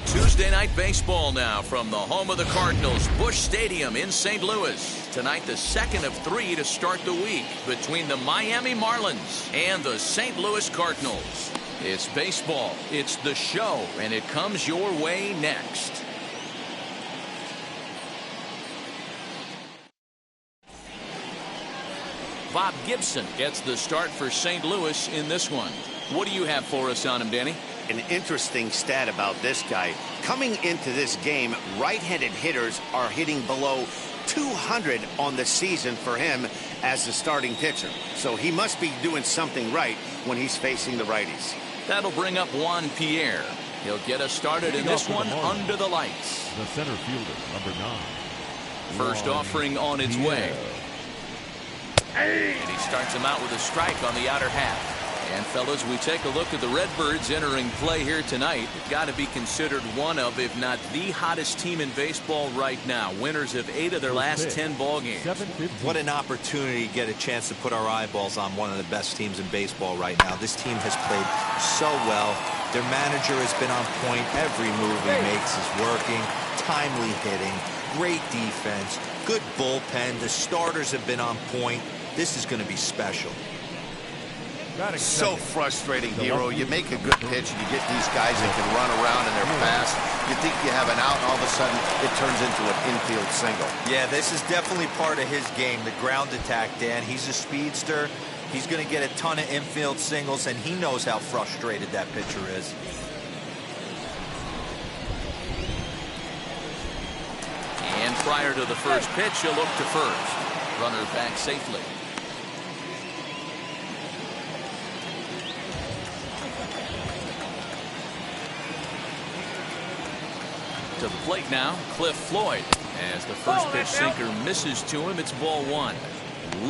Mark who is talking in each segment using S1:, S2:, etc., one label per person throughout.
S1: Tuesday night baseball now from the home of the Cardinals, Busch Stadium in St. Louis. Tonight, the second of three to start the week between the Miami Marlins and the St. Louis Cardinals. It's baseball, it's the show, and it comes your way next. Bob Gibson gets the start for St. Louis in this one. What do you have for us on him, Danny?
S2: An interesting stat about this guy. Coming into this game, right-handed hitters are hitting below 200 on the season for him as a starting pitcher. So he must be doing something right when he's facing the righties.
S1: That'll bring up Juan Pierre. He'll get us started in this one under the lights.
S3: The center fielder, number 9.
S1: First offering on its way. And he starts him out with a strike on the outer half. And fellas, we take a look at the Redbirds entering play here tonight. Got to be considered one of, if not the hottest team in baseball right now. Winners of 8 of their last 10 ball games.
S4: What an opportunity to get a chance to put our eyeballs on one of the best teams in baseball right now. This team has played so well. Their manager has been on point. Every move he makes is working. Timely hitting. Great defense. Good bullpen. The starters have been on point. This is going to be special.
S2: So frustrating, Hero. You make a good pitch and you get these guys that can run around and they're fast. You think you have an out, and all of a sudden it turns into an infield single.
S4: Yeah, this is definitely part of his game, the ground attack, Dan. He's a speedster. He's going to get a ton of infield singles, and he knows how frustrated that pitcher is.
S1: And prior to the first pitch, he'll look to first. Runner back safely. To the plate now, Cliff Floyd. As the first pitch sinker misses to him, it's ball 1.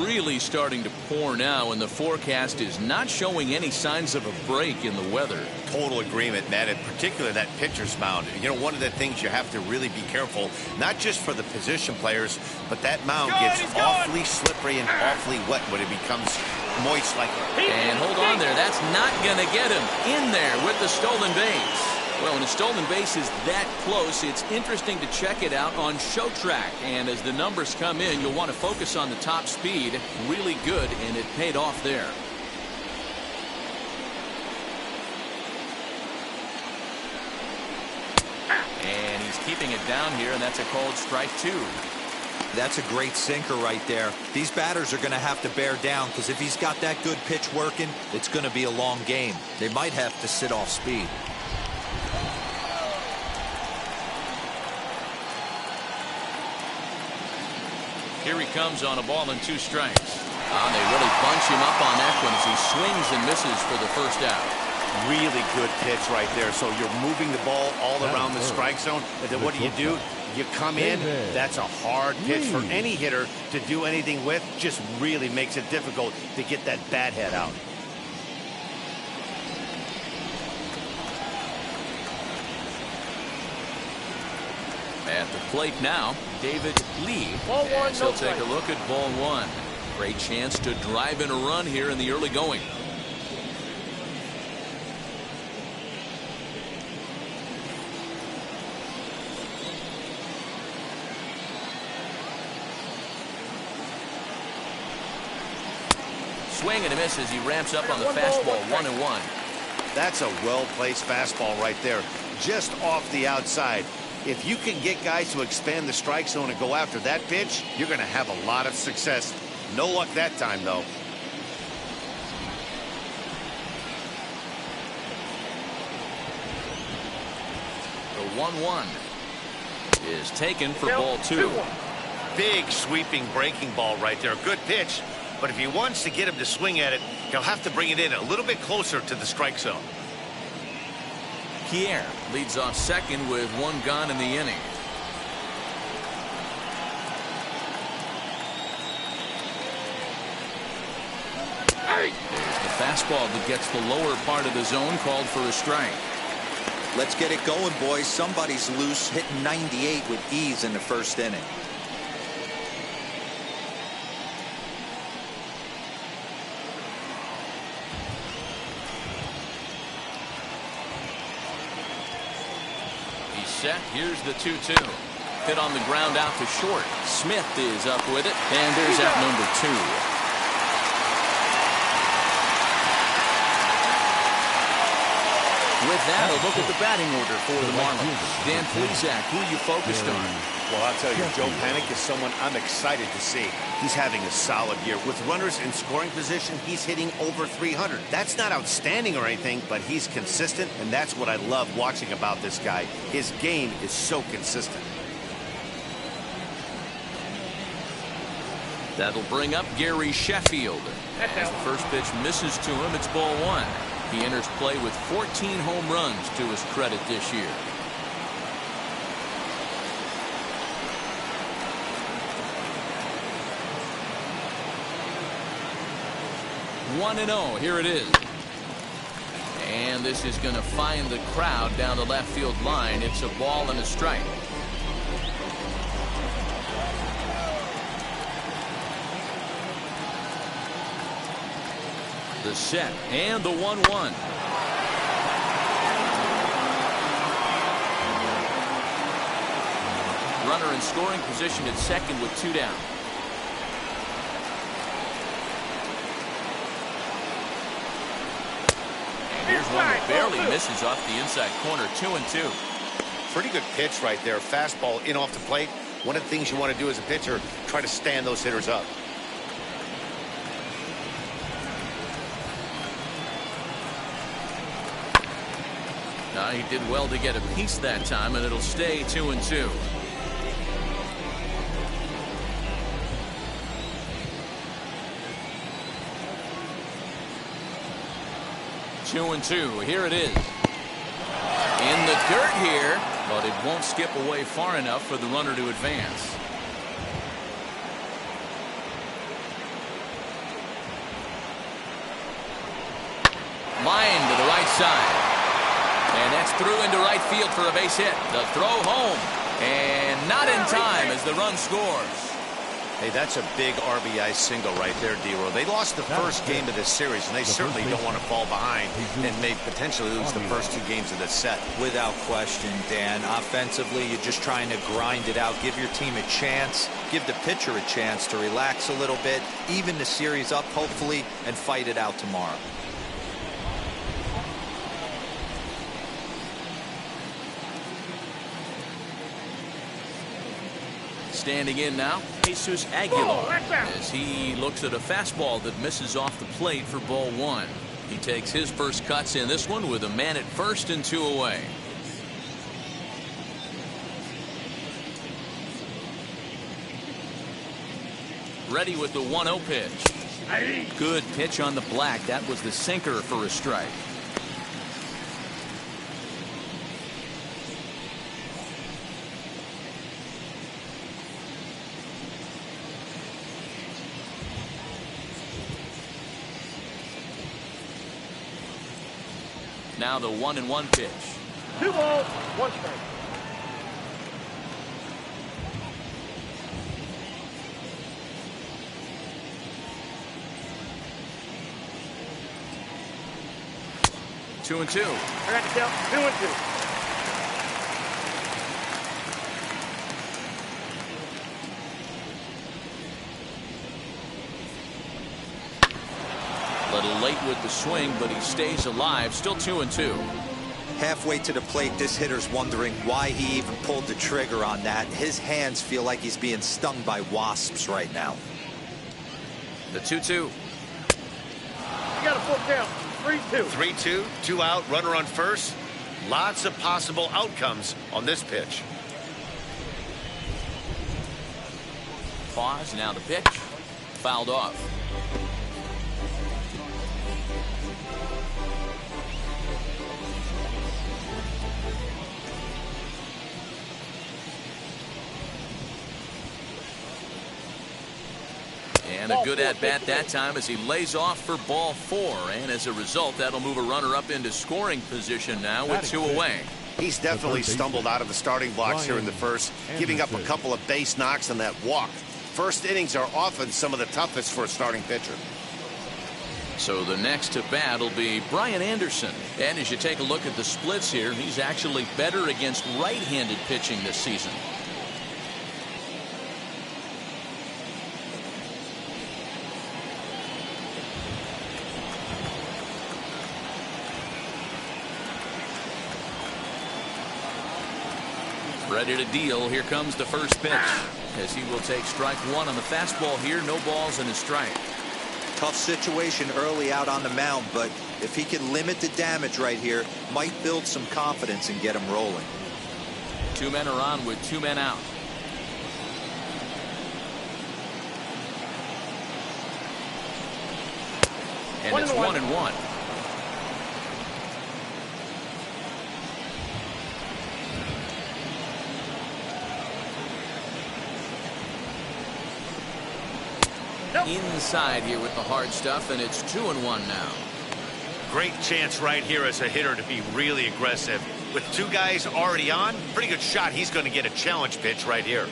S1: Really starting to pour now, and the forecast is not showing any signs of a break in the weather.
S2: Total agreement, Matt. In particular, that pitcher's mound. You know, one of the things you have to really be careful, not just for the position players, but that mound gets awfully slippery and awfully wet when it becomes moist like that.
S1: And hold on there. That's not going to get him in there with the stolen base. Well, when a stolen base is that close, it's interesting to check it out on Show Track. And as the numbers come in, you'll want to focus on the top speed. Really good, and it paid off there. And he's keeping it down here, and that's a called strike 2.
S4: That's a great sinker right there. These batters are going to have to bear down, because if he's got that good pitch working, it's going to be a long game. They might have to sit off speed.
S1: Here he comes on a ball and 2 strikes. They really bunch him up on that one as he swings and misses for the first out.
S2: Really good pitch right there. So you're moving the ball all around the strike zone. And then what do? You come in. That's a hard pitch for any hitter to do anything with. Just really makes it difficult to get that bat head out.
S1: At the plate now, David Lee. As he'll take a look at ball 1. Great chance to drive in a run here in the early going. Swing and a miss as he ramps up on the fastball. 1-1.
S2: That's a well-placed fastball right there, just off the outside. If you can get guys to expand the strike zone and go after that pitch, you're going to have a lot of success. No luck that time, though.
S1: The 1-1 is taken for ball 2.
S2: Big sweeping breaking ball right there. Good pitch. But if he wants to get him to swing at it, he'll have to bring it in a little bit closer to the strike zone.
S1: Pierre leads off second with 1 gone in the inning. There's the fastball that gets the lower part of the zone, called for a strike.
S4: Let's get it going, boys. Somebody's loose, hitting 98 with ease in the first inning.
S1: set. Here's the 2-2. Hit on the ground out to short. Smith is up with it, and there's out number 2. With that, a look at the batting order for the Marlins. Dan Plesac, who are you focused on?
S2: Well, I'll tell you, Joe Panik is someone I'm excited to see. He's having a solid year. With runners in scoring position, he's hitting over 300. That's not outstanding or anything, but he's consistent, and that's what I love watching about this guy. His game is so consistent.
S1: That'll bring up Gary Sheffield. As the first pitch misses to him, it's ball 1. He enters play with 14 home runs to his credit this year. One and 0. Here it is. And this is going to find the crowd down the left field line. It's a ball and a strike. The set and the 1-1. Runner in scoring position at second with 2 down. And here's one that barely misses off the inside corner. 2-2.
S2: Pretty good pitch right there. Fastball in off the plate. One of the things you want to do as a pitcher, try to stand those hitters up.
S1: He did well to get a piece that time, and it'll stay 2-2. Two and two. Here it is. In the dirt here, but it won't skip away far enough for the runner to advance. Line to the right side. And that's through into right field for a base hit. The throw home. And not in time as the run scores.
S2: Hey, that's a big RBI single right there, D-Roll. They lost the first game of this series, and they certainly don't want to fall behind and may potentially lose the first 2 games of this set.
S4: Without question, Dan. Offensively, you're just trying to grind it out. Give your team a chance. Give the pitcher a chance to relax a little bit. Even the series up, hopefully, and fight it out tomorrow.
S1: Standing in now, Jesus Aguilar, as he looks at a fastball that misses off the plate for ball 1. He takes his first cuts in this one with a man at first and 2 away. Ready with the 1-0 pitch. Good pitch on the black. That was the sinker for a strike. Now the 1-1 pitch.
S5: 2 balls, 1 strike.
S1: Two and two.
S5: I got the count. 2 and 2.
S1: Little late with the swing, but he stays alive. Still 2 and 2.
S4: Halfway to the plate, this hitter's wondering why he even pulled the trigger on that. His hands feel like he's being stung by wasps right now.
S1: The 2-2.
S5: You got a full count. 3-2.
S2: 3-2, 2 out, runner on first. Lots of possible outcomes on this pitch.
S1: Pause, now the pitch. Fouled off. And a good at-bat that time as he lays off for ball 4. And as a result, that'll move a runner up into scoring position now with 2 away.
S2: He's definitely stumbled out of the starting blocks here in the first, giving up a couple of base knocks on that walk. First innings are often some of the toughest for a starting pitcher.
S1: So the next to bat will be Brian Anderson. And as you take a look at the splits here, he's actually better against right-handed pitching this season. Ready to deal. Here comes the first pitch, as he will take strike one on the fastball here. No balls and a strike.
S4: Tough situation early out on the mound, but if he can limit the damage right here, might build some confidence and get him rolling.
S1: 2 men are on with 2 men out. And it's 1-1. Inside here with the hard stuff, and it's 2-1 now.
S2: Great chance right here as a hitter to be really aggressive. With 2 guys already on, pretty good shot he's going to get a challenge pitch right here.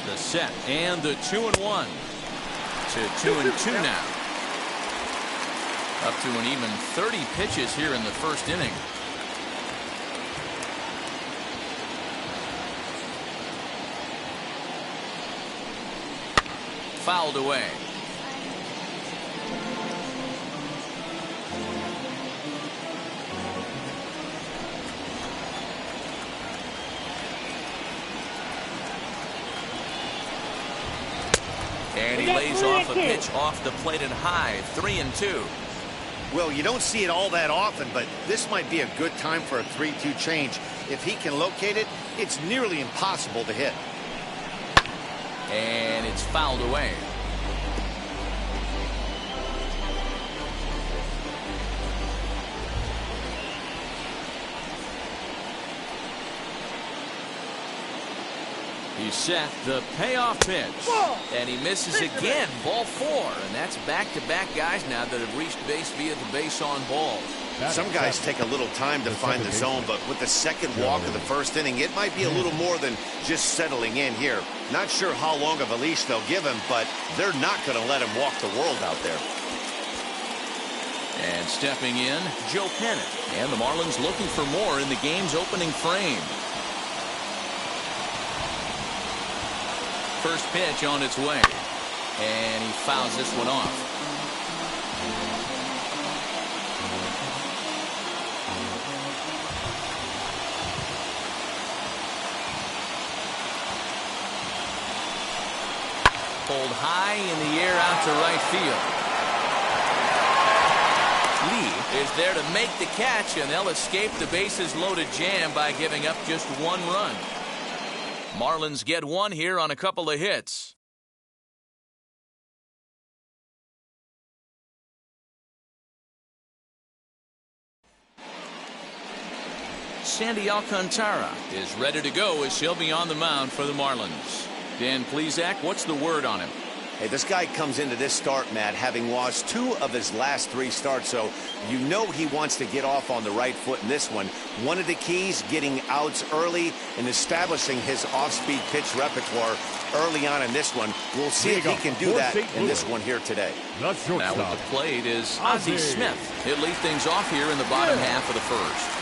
S1: The set and the 2-1 to 2-2 now. Up to an even 30 pitches here in the first inning. Fouled away. And he lays off a pitch off the plate and high. 3-2.
S2: Well, you don't see it all that often, but this might be a good time for a 3-2 change. If he can locate it, it's nearly impossible to hit.
S1: And it's fouled away. He's set the payoff pitch. And he misses again. Ball 4. And that's back-to-back guys now that have reached base via the base on ball.
S2: Some guys take a little time to find the zone, but with the second walk of the first inning, it might be a little more than just settling in here. Not sure how long of a leash they'll give him, but they're not going to let him walk the world out there.
S1: And stepping in, Joe Pennant. And the Marlins looking for more in the game's opening frame. First pitch on its way. And he fouls this one off. Pulled high in the air out to right field. Lee is there to make the catch, and they'll escape the bases loaded jam by giving up just 1 run. Marlins get 1 here on a couple of hits. Sandy Alcantara is ready to go as he'll be on the mound for the Marlins. Dan Plesac, what's the word on him?
S2: Hey, this guy comes into this start, Matt, having lost 2 of his last 3 starts, so you know he wants to get off on the right foot in this one. One of the keys, getting outs early and establishing his off-speed pitch repertoire early on in this one. We'll see if he can do that in this one here today.
S1: Now with the plate is Ozzie Smith. He'll lead things off here in the bottom half of the first.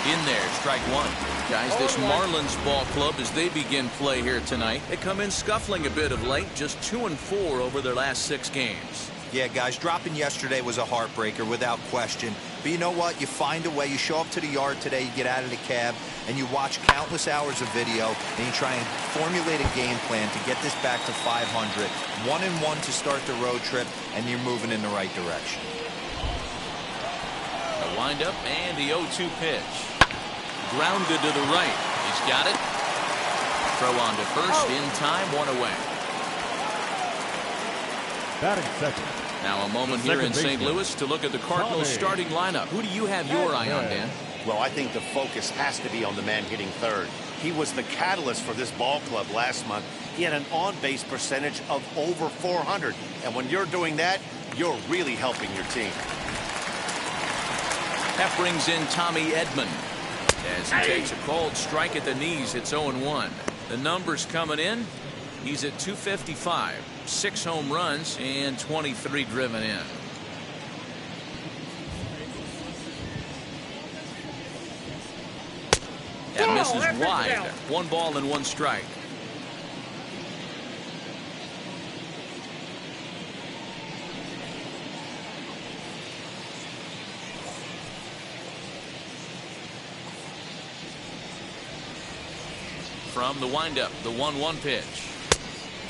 S1: In there, strike 1. Guys, this Marlins ball club, as they begin play here tonight, they come in scuffling a bit of late, just 2-4 over their last 6 games.
S4: Yeah, guys, dropping yesterday was a heartbreaker without question. But you know what? You find a way. You show up to the yard today, you get out of the cab, and you watch countless hours of video, and you try and formulate a game plan to get this back to 500. 1-1 to start the road trip, and you're moving in the right direction.
S1: The windup and the 0-2 pitch. Grounded to the right. He's got it. Throw on to first in time, 1 away.
S3: Batting second.
S1: Now a moment here in St. Louis to look at the Cardinals starting lineup. Who do you have your eye on, Dan?
S2: Well, I think the focus has to be on the man hitting third. He was the catalyst for this ball club last month. He had an on-base percentage of over 400. And when you're doing that, you're really helping your team.
S1: That brings in Tommy Edman. as he takes a cold strike at the knees. It's 0-1. The numbers coming in. He's at 255, 6 home runs and 23 driven in. That misses wide. 1 ball and 1 strike. From the windup, the 1-1 pitch.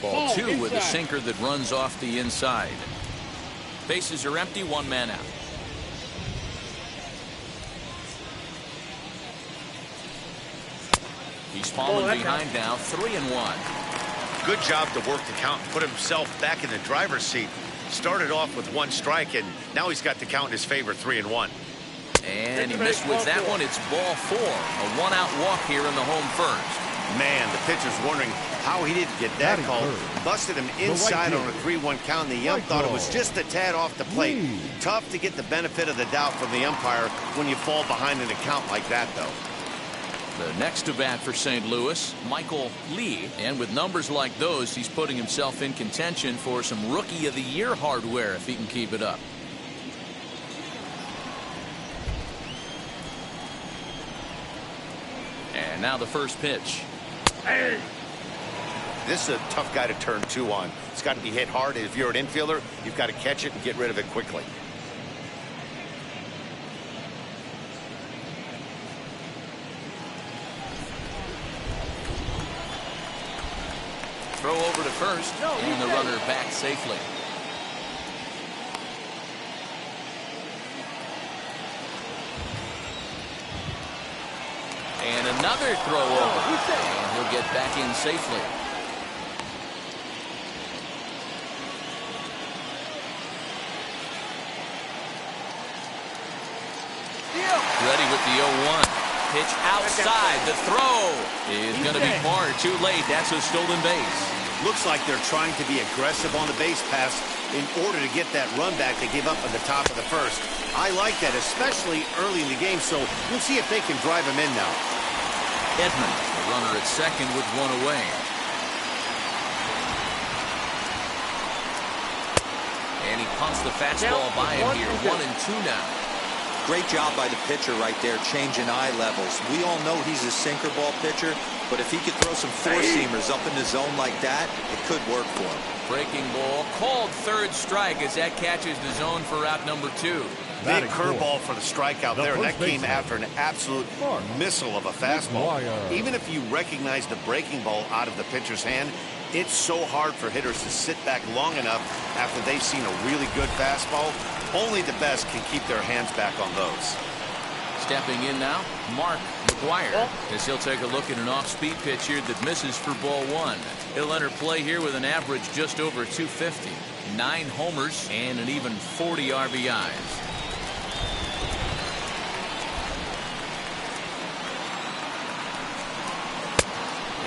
S1: Ball 2 with a sinker that runs off the inside. Bases are empty, 1 man out. He's falling behind now, 3-1.
S2: Good job to work the count and put himself back in the driver's seat. Started off with 1 strike, and now he's got the count in his favor, 3-1.
S1: And he missed with that one. It's ball 4. A 1-out walk here in the home first.
S2: Man, the pitcher's wondering how he didn't get that call. Busted him inside on a 3-1 count. The ump thought it was just a tad off the plate. Tough to get the benefit of the doubt from the umpire when you fall behind an account like that, though.
S1: The next to bat for St. Louis, Michael Lee. And with numbers like those, he's putting himself in contention for some Rookie of the Year hardware if he can keep it up. And now the first pitch.
S2: This is a tough guy to turn 2 on. It's got to be hit hard. If you're an infielder, you've got to catch it and get rid of it quickly.
S1: Throw over to first, and the runner back safely. And another throw over, and he'll get back in safely. Ready with the 0-1. Pitch outside. The throw is going to be far too late. That's a stolen base.
S2: Looks like they're trying to be aggressive on the base pass in order to get that run back they gave up at the top of the first. I like that, especially early in the game, so we'll see if they can drive him in now.
S1: Edmund, the runner at second with 1 away. And he pumps the fastball by him here. 1-2 now.
S4: Great job by the pitcher right there, changing eye levels. We all know he's a sinker ball pitcher, but if he could throw some 4-seamers up in the zone like that, it could work for him.
S1: Breaking ball, called third strike as that catches the zone for out number 2.
S2: Big curveball for the strikeout there, and that came after an absolute missile of a fastball. Even if you recognize the breaking ball out of the pitcher's hand, it's so hard for hitters to sit back long enough after they've seen a really good fastball. Only the best can keep their hands back on those.
S1: Stepping in now, Mark McGuire, as he'll take a look at an off-speed pitch here that misses for ball 1. He'll enter play here with an average just over 250, 9 homers, and an even 40 RBIs.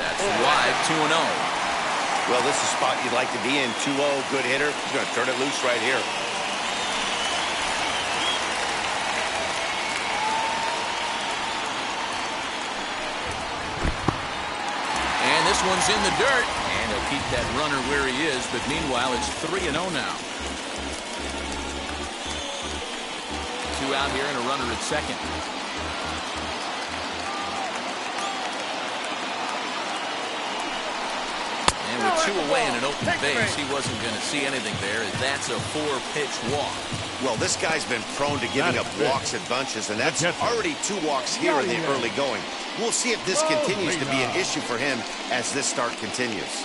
S1: That's wide, 2-0.
S2: Well, this is a spot you'd like to be in. 2-0, good hitter. He's going to turn it loose right here.
S1: And this one's in the dirt. And he'll keep that runner where he is. But meanwhile, it's 3-0 now. 2 out here and a runner at second. And with 2 away and an open base, he wasn't going to see anything there. That's a 4-pitch walk.
S2: Well, this guy's been prone to giving up walks in bunches, and that's already 2 walks here in the early going. We'll see if this continues to be an issue for him as this start continues.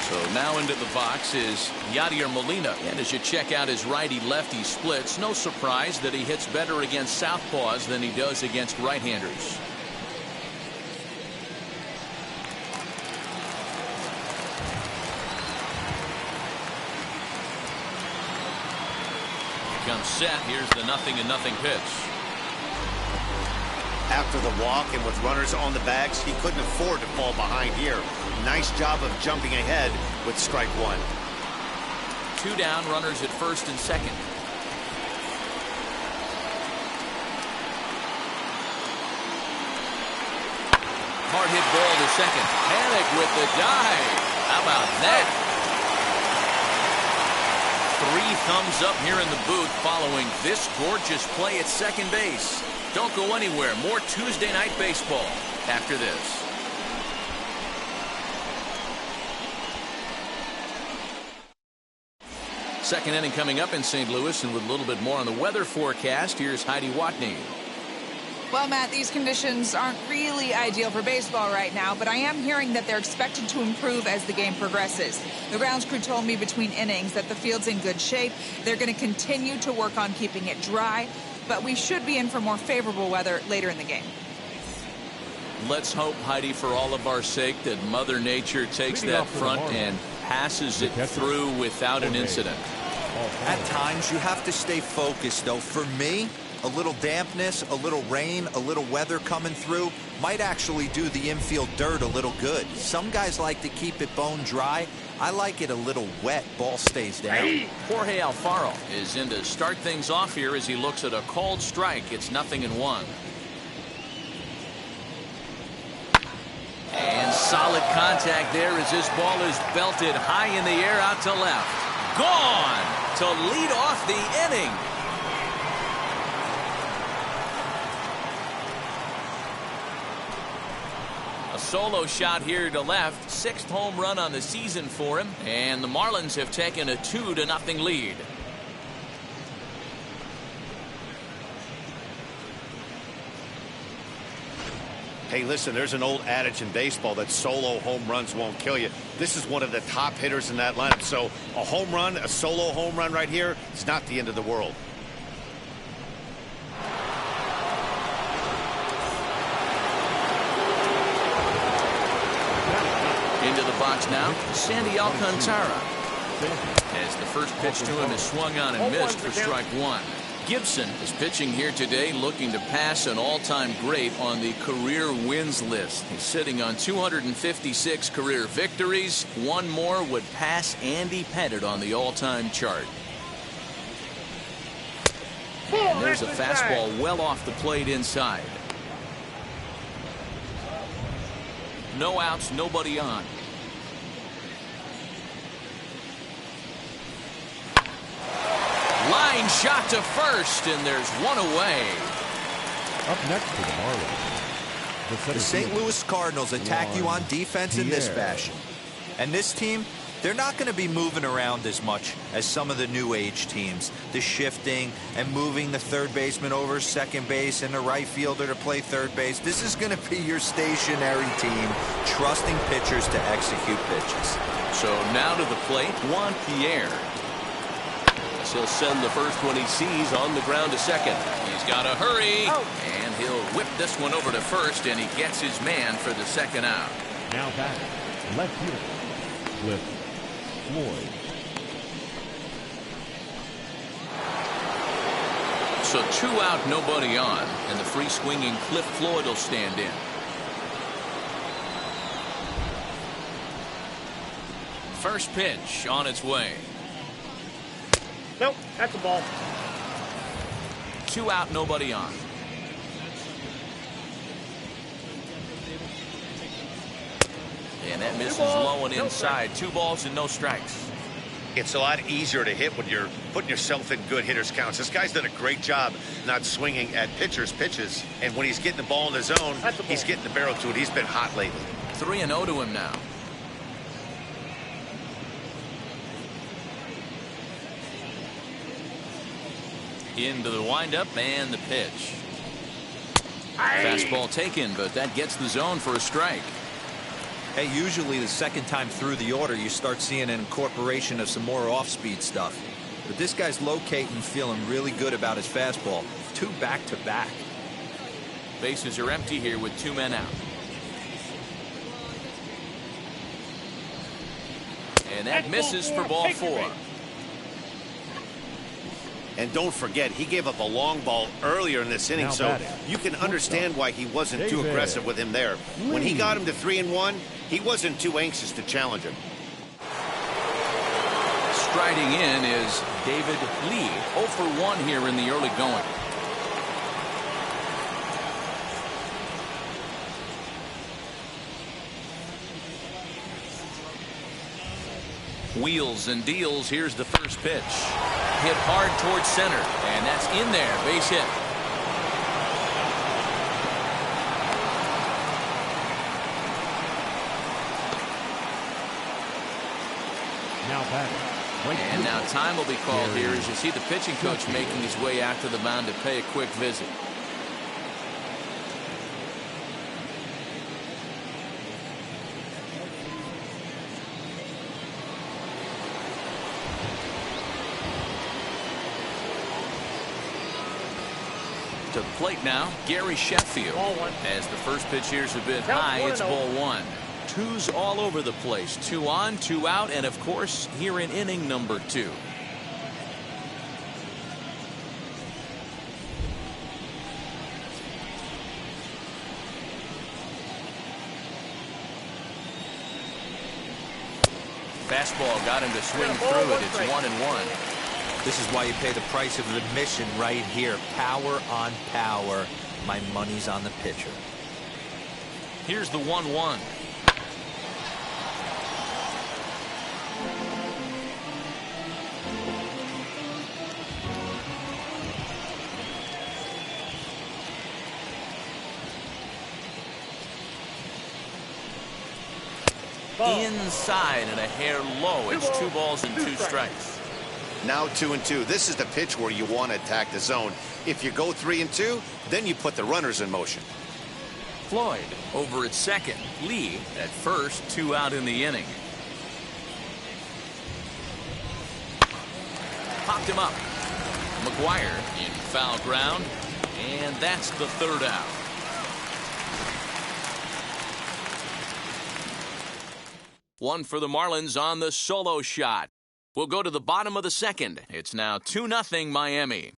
S1: So now into the box is Yadier Molina. And as you check out his righty-lefty splits, no surprise that he hits better against southpaws than he does against right-handers. Comes set. Here's the 0-0 pitch.
S2: After the walk and with runners on the bags, he couldn't afford to fall behind here. Nice job of jumping ahead with strike 1.
S1: 2 down, runners at first and second. second. Panic with the dive. How about that? 3 thumbs up here in the booth following this gorgeous play at second base. Don't go anywhere. More Tuesday Night Baseball after this. Second inning coming up in St. Louis, and with a little bit more on the weather forecast, here's Heidi Watney.
S6: Well, Matt, these conditions aren't really ideal for baseball right now, but I am hearing that they're expected to improve as the game progresses. The grounds crew told me between innings that the field's in good shape. They're going to continue to work on keeping it dry, but we should be in for more favorable weather later in the game.
S1: Let's hope, Heidi, for all of our sake, that Mother Nature takes that front and passes it through without an incident.
S4: At times, you have to stay focused, though. For me, a little dampness, a little rain, a little weather coming through might actually do the infield dirt a little good. Some guys like to keep it bone dry. I like it a little wet. Ball stays down.
S1: Jorge Alfaro is in to start things off here as he looks at a called strike. It's 0-1. And solid contact there as this ball is belted high in the air out to left. Gone to lead off the inning. A solo shot here to left. 6th home run on the season for him. And the Marlins have taken a 2-0 lead.
S2: Hey, listen, there's an old adage in baseball that solo home runs won't kill you. This is one of the top hitters in that lineup. So a home run, a solo home run right here, is not the end of the world.
S1: Into the box now, Sandy Alcantara. As the first pitch to him is swung on and missed for strike 1. Gibson is pitching here today, looking to pass an all-time great on the career wins list. He's sitting on 256 career victories. One more would pass Andy Pettitte on the all-time chart. And there's a fastball well off the plate inside. No outs, nobody on. Line shot to first, and there's one away.
S3: Up next to the Marlins.
S4: The St. Louis Cardinals attack you on defense in this fashion. And this team, they're not going to be moving around as much as some of the new age teams. The shifting and moving the third baseman over second base and the right fielder to play third base. This is going to be your stationary team, trusting pitchers to execute pitches.
S1: So now to the plate, Juan Pierre. He'll send the first one he sees on the ground to second. He's got to hurry, and he'll whip this one over to first, and he gets his man for the second out.
S3: Now back, left field, Cliff Floyd.
S1: So 2 out, nobody on, and the free swinging Cliff Floyd will stand in. First pitch on its way.
S5: Nope, that's a ball.
S1: 2 out, nobody on. And that misses low and inside. 2 balls and no strikes.
S2: It's a lot easier to hit when you're putting yourself in good hitters' counts. This guy's done a great job not swinging at pitchers' pitches. And when he's getting the ball in the zone, he's getting the barrel to it. He's been hot lately.
S1: 3-0 to him now. Into the windup and the pitch. Fastball taken, but that gets the zone for a strike.
S4: Hey, usually the second time through the order, you start seeing an incorporation of some more off-speed stuff. But this guy's locating, feeling really good about his fastball. 2 back-to-back.
S1: Bases are empty here with 2 men out. And that misses for ball 4.
S2: And don't forget, he gave up a long ball earlier in this inning, so you can understand why he wasn't too aggressive with him there. When he got him to 3-1, he wasn't too anxious to challenge him.
S1: Striding in is David Lee, 0 for 1 here in the early going. Wheels and deals. Here's the first pitch. Hit hard towards center, and that's in there. Base hit.
S3: Now back.
S1: And now time will be called here as you see the pitching coach making his way out to the mound to pay a quick visit. To the plate now, Gary Sheffield. As the first pitch here's a bit high, it's ball one. Twos all over the place. 2 on, 2 out, and of course, here in inning number 2. Fastball got him to swing through it. It's 1-1.
S4: This is why you pay the price of admission right here. Power on power. My money's on the pitcher.
S1: Here's the 1-1. Inside and a hair low. It's 2 balls and 2 strikes.
S2: Now 2-2. This is the pitch where you want to attack the zone. If you go 3-2, then you put the runners in motion.
S1: Floyd over at second. Lee at first. 2 out in the inning. Popped him up. McGuire in foul ground. And that's the 3rd out. One for the Marlins on the solo shot. We'll go to the bottom of the 2nd. It's now 2-0 Miami.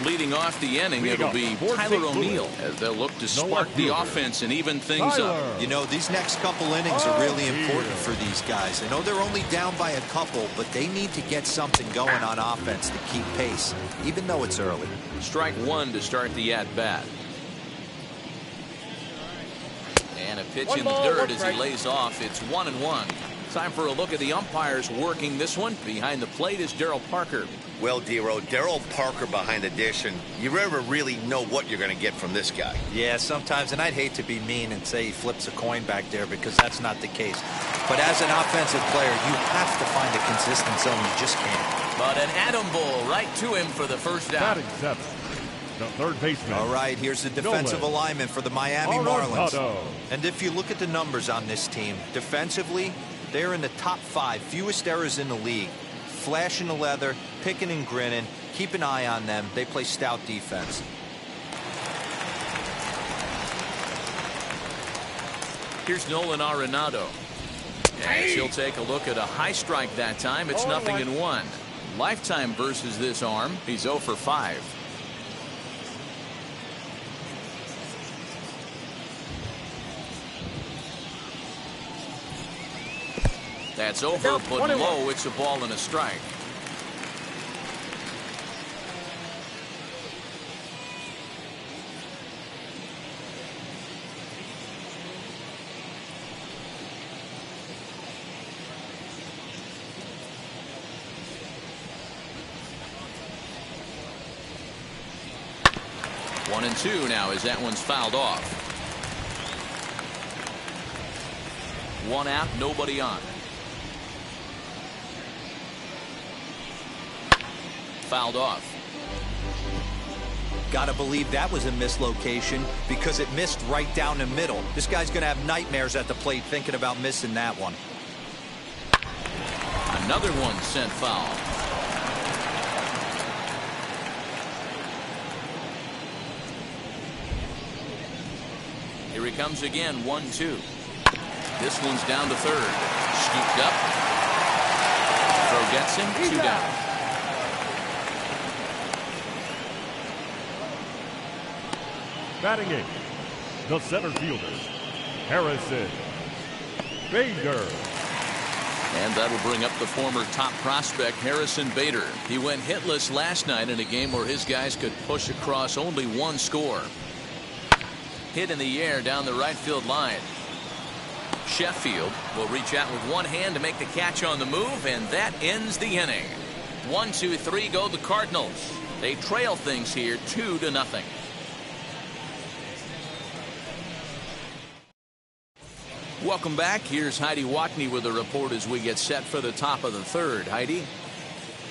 S1: Leading off the inning, it'll be Tyler O'Neill as they'll look to spark the offense and even things up.
S4: You know, these next couple innings are really important for these guys. I know they're only down by a couple, but they need to get something going on offense to keep pace, even though it's early.
S1: Strike 1 to start the at-bat. And a pitch in the dirt as he lays off. It's 1-1. Time for a look at the umpires working this one. Behind the plate is Darryl Parker.
S2: Well, Dero, Darryl Parker behind the dish, and you never really know what you're going to get from this guy.
S4: Yeah, sometimes, and I'd hate to be mean and say he flips a coin back there because that's not the case. But as an offensive player, you have to find a consistent zone. You just can't.
S1: But an atom ball right to him for the first out.
S3: Batting 7. The third baseman.
S4: All right, here's the defensive alignment for the Miami Marlins. And if you look at the numbers on this team, defensively, they're in the top 5, fewest errors in the league. Flashing the leather, picking and grinning. Keep an eye on them. They play stout defense.
S1: Here's Nolan Arenado. As he'll take a look at a high strike that time. It's 0-1. Lifetime versus this arm. He's 0 for 5. That's over, but low. It's a ball and a strike. One and 2 now as that one's fouled off. 1 out, nobody on. Fouled off.
S4: Gotta believe that was a mislocation because it missed right down the middle. This guy's gonna have nightmares at the plate thinking about missing that one.
S1: Another one sent foul. Here he comes again, 1-2. This one's down to third. Scooped up. Throw gets him, 2 down.
S3: Batting 8, the center fielder, Harrison Bader.
S1: And that'll bring up the former top prospect, Harrison Bader. He went hitless last night in a game where his guys could push across only 1 score. hit in the air down the right field line. Sheffield will reach out with one hand to make the catch on the move, and that ends the inning. 1, 2, 3 go the Cardinals. They trail things here 2-0. Welcome back. Here's Heidi Watney with a report as we get set for the top of the third. Heidi?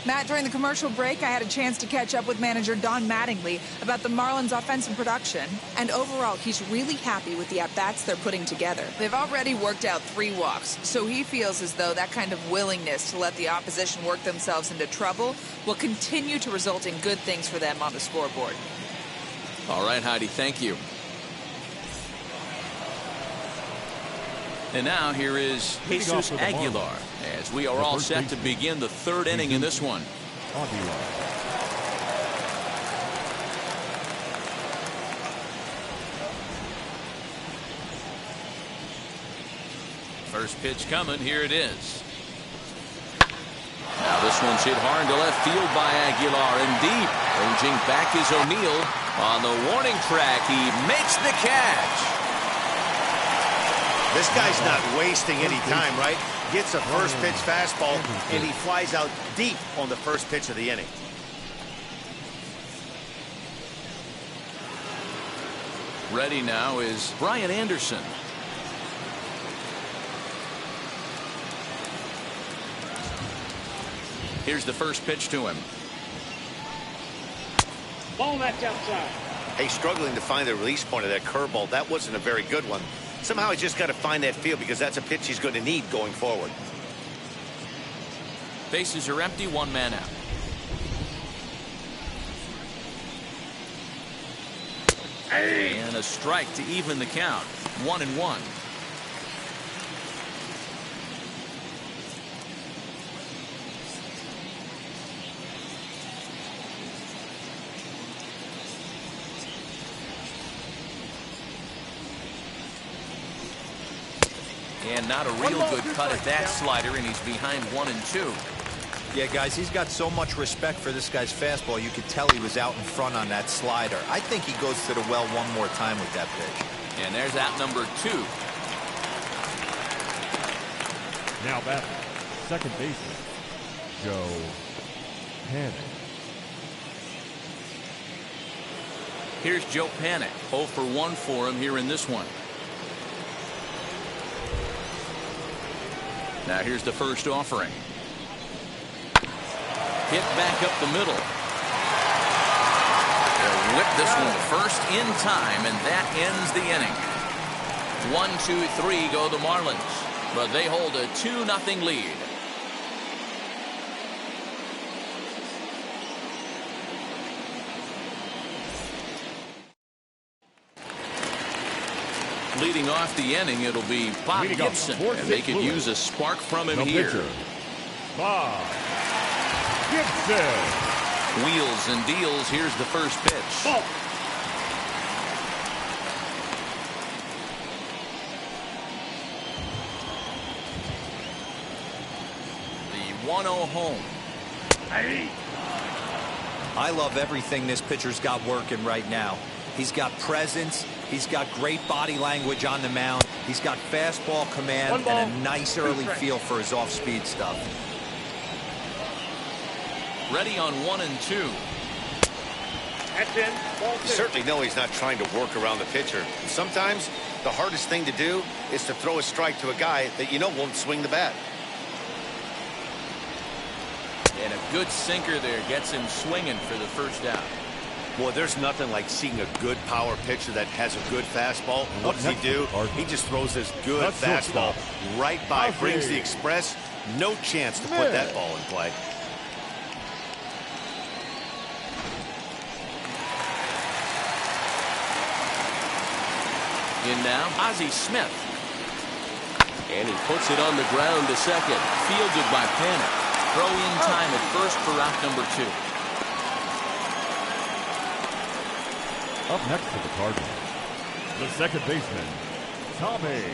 S6: Matt, during the commercial break, I had a chance to catch up with manager Don Mattingly about the Marlins' offensive production. And overall, he's really happy with the at-bats they're putting together. They've already worked out 3 walks, so he feels as though that kind of willingness to let the opposition work themselves into trouble will continue to result in good things for them on the scoreboard.
S1: All right, Heidi, thank you. And now here is Jesus Aguilar as we are all set to begin the third inning in this one. First pitch coming. Here it is. Now this one's hit hard to left field by Aguilar, and deep. Ranging back is O'Neill. On the warning track, he makes the catch.
S2: This guy's not wasting any time, right? Gets a first pitch fastball, and he flies out deep on the first pitch of the inning.
S1: Ready now is Brian Anderson. Here's the first pitch to him.
S5: Ball that's outside.
S2: Hey, struggling to find the release point of that curveball. That wasn't a very good one. Somehow he's just got to find that feel because that's a pitch he's going to need going forward.
S1: Bases are empty, 1 man out.
S5: Hey.
S1: And a strike to even the count. 1-1. And not a real good cut at that slider, and he's behind 1-2.
S4: Yeah, guys, he's got so much respect for this guy's fastball. You could tell he was out in front on that slider. I think he goes to the well one more time with that pitch.
S1: And there's out number 2.
S3: Now batting, second baseman, Joe Panic.
S1: Here's Joe Panic. 0 for 1 for him here in this one. Now here's the first offering. Hit back up the middle. They'll whip this one first in time, and that ends the inning. 1, 2, 3 go the Marlins, but they hold a 2-0 lead. Leading off the inning, it'll be Bob Gibson, and they could use a spark from him here.
S3: Bob Gibson.
S1: Wheels and deals. Here's the first pitch.
S5: Ball.
S1: The 1-0 home.
S5: Hey.
S4: I love everything this pitcher's got working right now. He's got presence. He's got great body language on the mound. He's got fastball command and a nice early feel for his off-speed stuff.
S1: Ready on 1 and 2.
S5: That's in. Ball
S2: You
S5: 2.
S2: certainly know he's not trying to work around the pitcher. Sometimes the hardest thing to do is to throw a strike to a guy that you know won't swing the bat.
S1: And a good sinker there gets him swinging for the first out.
S2: Boy, there's nothing like seeing a good power pitcher that has a good fastball. And what does he do? He just throws this good fastball right by, brings the express. No chance to put that ball in play.
S1: In now, Ozzie Smith. And he puts it on the ground to second. Fielded by Panic. Throw in time at first for out number 2.
S3: Up next for the Cardinals, the second baseman, Tommy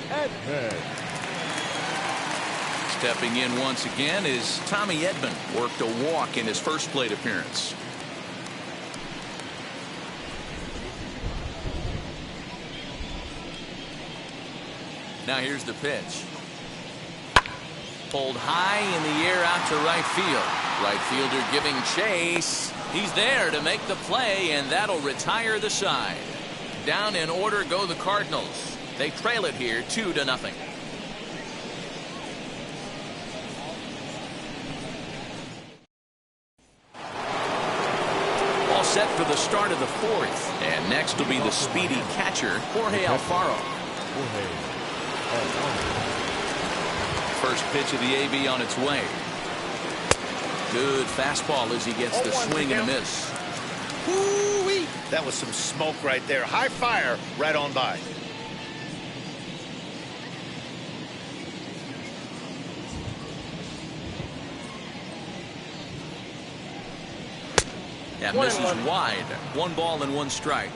S3: Edman.
S1: Stepping in once again is Tommy Edman. Worked a walk in his first plate appearance. Now here's the pitch. Pulled high in the air out to right field. Right fielder giving chase. He's there to make the play, and that'll retire the side. Down in order go the Cardinals. They trail it here 2-0. All set for the start of the fourth. And next will be the speedy catcher, Jorge Alfaro. First pitch of the AB on its way. Good fastball as he gets the swing and a miss.
S2: Woo-wee. That was some smoke right there. High fire right on by.
S1: That misses wide. 1 ball and 1 strike.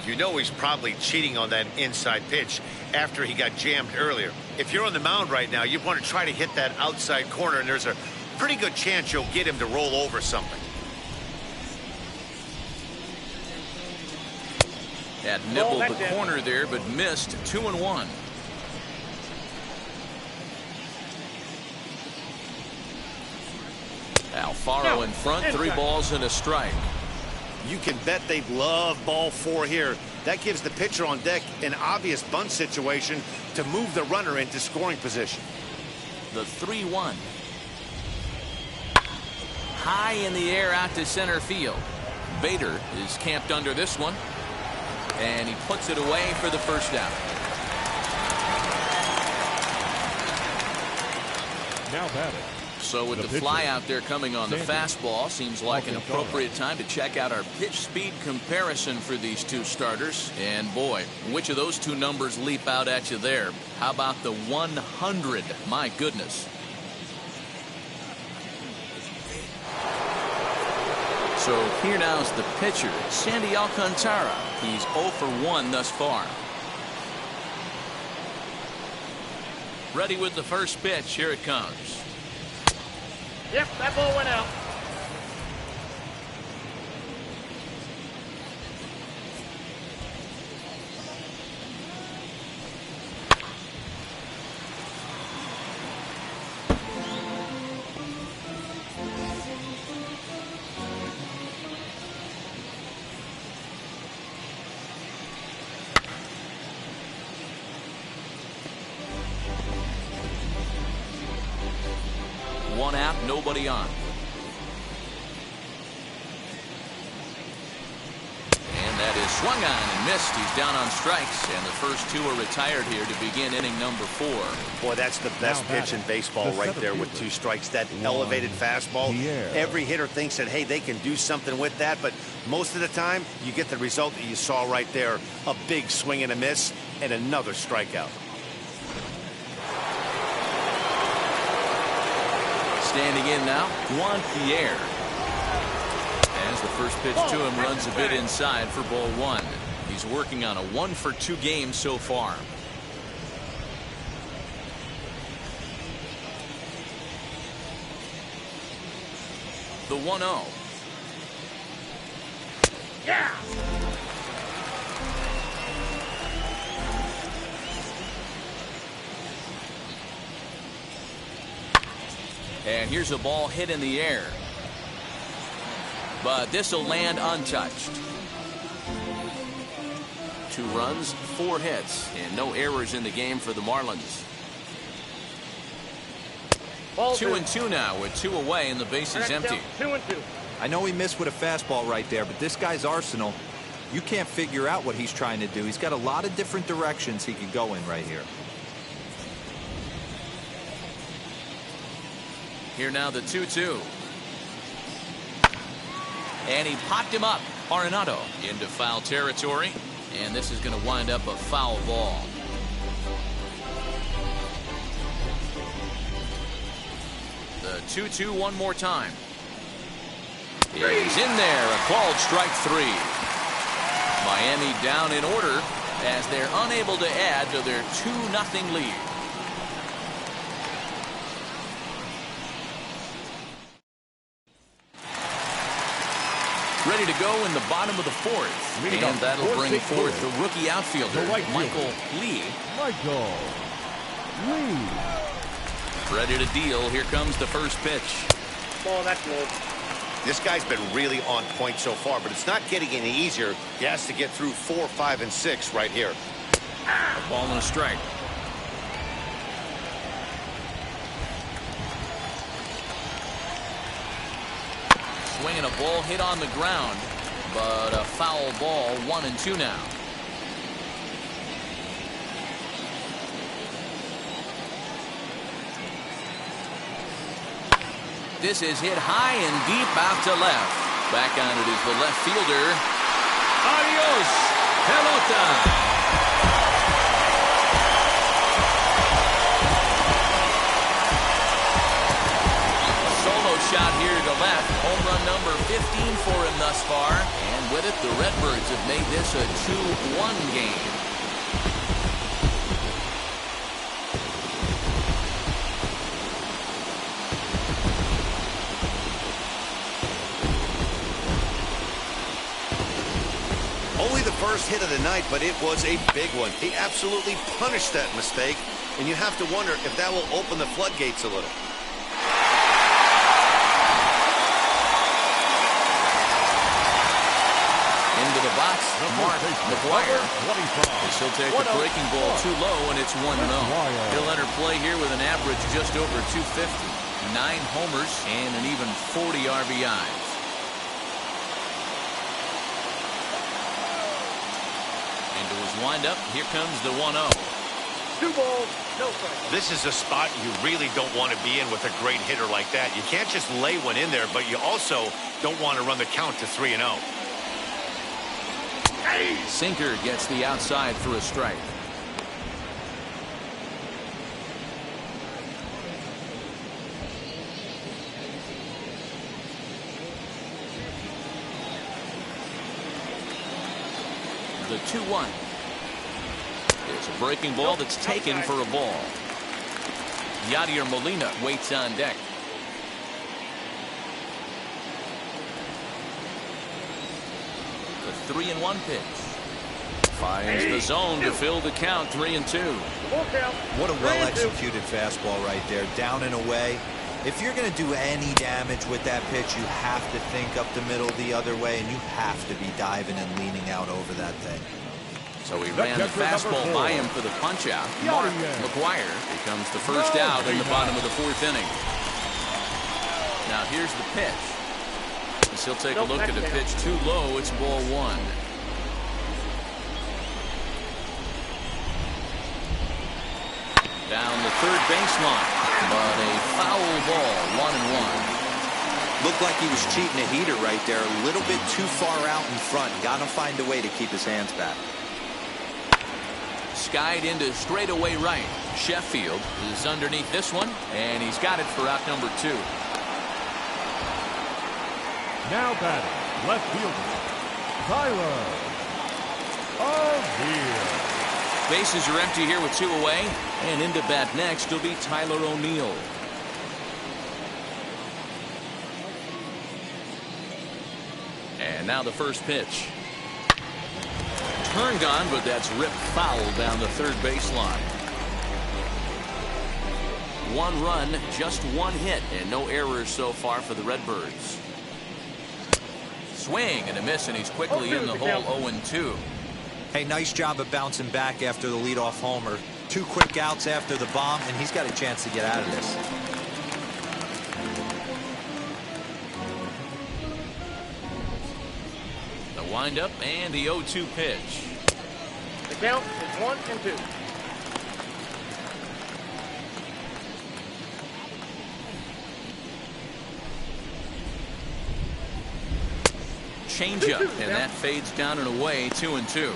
S2: You know he's probably cheating on that inside pitch after he got jammed earlier. If you're on the mound right now, you want to try to hit that outside corner, and there's a pretty good chance you'll get him to roll over something.
S1: That nibbled the corner there, but missed. 2-1. Alfaro in front, 3 balls and a strike.
S2: You can bet they love ball 4 here. That gives the pitcher on deck an obvious bunt situation to move the runner into scoring position.
S1: The 3-1. High in the air out to center field. Bader is camped under this one. And he puts it away for the first out.
S3: Now batting.
S1: So with the fly out there coming on the fastball, seems like an appropriate time to check out our pitch speed comparison for these two starters. And boy, which of those two numbers leap out at you there? How about the 100? My goodness. So here now is the pitcher, Sandy Alcantara. He's 0 for 1 thus far. Ready with the first pitch. Here it comes.
S5: Yep, that ball went out.
S1: One out, nobody on. And that is swung on and missed. He's down on strikes, and the first 2 are retired here to begin inning number 4.
S2: Boy, that's the best pitch in baseball right there with 2 strikes. That elevated fastball. Every hitter thinks that, hey, they can do something with that, but most of the time you get the result that you saw right there. A big swing and a miss and another strikeout.
S1: Standing in now, Juan Pierre. As the first pitch to him runs a bit inside for ball 1. He's working on a 1 for 2 game so far. The 1-0.
S5: Yeah.
S1: And here's a ball hit in the air. But this will land untouched. 2 runs, 4 hits, and no errors in the game for the Marlins. 2-2 now with 2 away and the base is empty.
S5: 2-2.
S4: I know he missed with a fastball right there, but this guy's arsenal, you can't figure out what he's trying to do. He's got a lot of different directions he could go in right here.
S1: Here now the 2-2. And he popped him up. Arenado into foul territory. And this is going to wind up a foul ball. The 2-2 one more time. He's in there. A called strike 3. Miami down in order as they're unable to add to their 2-0 lead. ready to go in the bottom of the fourth. And that'll bring forth the rookie outfielder, Michael Lee.
S3: Michael Lee.
S1: Ready to deal. Here comes the first pitch.
S5: Ball, that's good.
S2: This guy's been really on point so far, but it's not getting any easier. He has to get through 4, 5, and 6 right here.
S1: A ball and a strike. Swinging a ball hit on the ground, but a foul ball. 1-2 now. This is hit high and deep out to left. Back on it is the left fielder. Adios, pelota. A solo shot here to left. Home run number 15 for him thus far. And with it, the Redbirds have made this a 2-1 game.
S2: First hit of the night, but it was a big one. He absolutely punished that mistake, and you have to wonder if that will open the floodgates a little.
S1: Into the box, Mark McGuire. He'll take the breaking ball too low, and it's 1-0. He'll enter play here with an average just over 250, 9 homers, and an even 40 RBIs. Into his windup, here comes the 1-0.
S5: 2 balls, no strikes.
S2: This is a spot you really don't want to be in with a great hitter like that. You can't just lay one in there, but you also don't want to run the count to 3-0.
S1: Sinker gets the outside for a strike. The 2-1. It's a breaking ball that's taken for a ball. Yadier Molina waits on deck. The 3-1 pitch. Finds the zone to fill the count. 3-2.
S4: What a well-executed fastball right there. Down and away. If you're going to do any damage with that pitch, you have to think up the middle the other way, and you have to be diving and leaning out over that thing.
S1: So he ran the fastball by him for the punch-out. Mark McGuire becomes the first out in the bottom of the 4th inning. Now here's the pitch. As he'll take a look at the pitch too low. It's ball 1. Down the third baseline, but a foul ball. 1-1.
S4: Looked like he was cheating a heater right there. A little bit too far out in front. Got to find a way to keep his hands back.
S1: Skied into straightaway right. Sheffield is underneath this one, and he's got it for out number 2.
S3: Now batting, left fielder, Tyler O'Neill.
S1: Bases are empty here with 2 away, and into bat next will be Tyler O'Neill. And now the first pitch. Turned on, but that's ripped foul down the third baseline. 1 run, just 1 hit, and no errors so far for the Redbirds. Swing and a miss, and he's quickly in the hole. 0-2.
S4: Hey, nice job of bouncing back after the leadoff homer. 2 quick outs after the bomb, and he's got a chance to get out of this.
S1: The windup and the 0-2 pitch.
S5: The count is 1-2.
S1: Changeup, and that fades down and away. 2-2.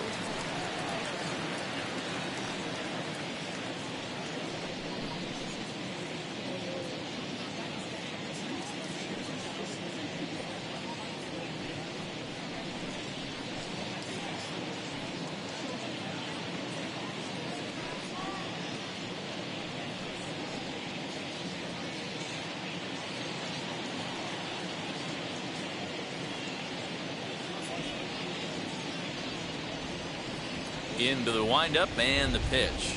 S1: Into the windup and the pitch.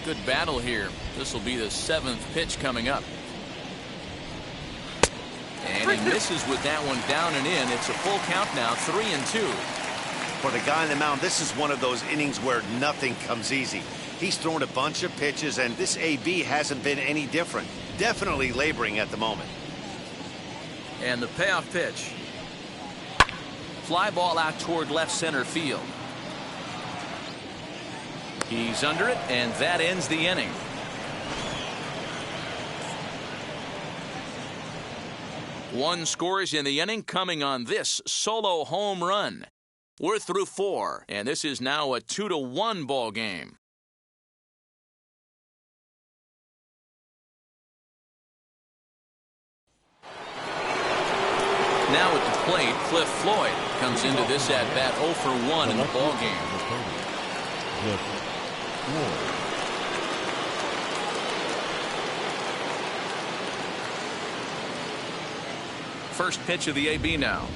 S1: Good battle here. This will be the 7th pitch coming up. And he misses with that one down and in. It's a full count now, 3-2.
S2: For the guy on the mound, this is one of those innings where nothing comes easy. He's thrown a bunch of pitches, and this AB hasn't been any different. Definitely laboring at the moment.
S1: And the payoff pitch. Fly ball out toward left center field. He's under it, and that ends the inning. One scores in the inning coming on this solo home run. We're through 4, and this is now a 2-1 ball game. Now at the plate, Cliff Floyd comes into this at bat 0 for 1 in the ball game. First pitch of the AB now.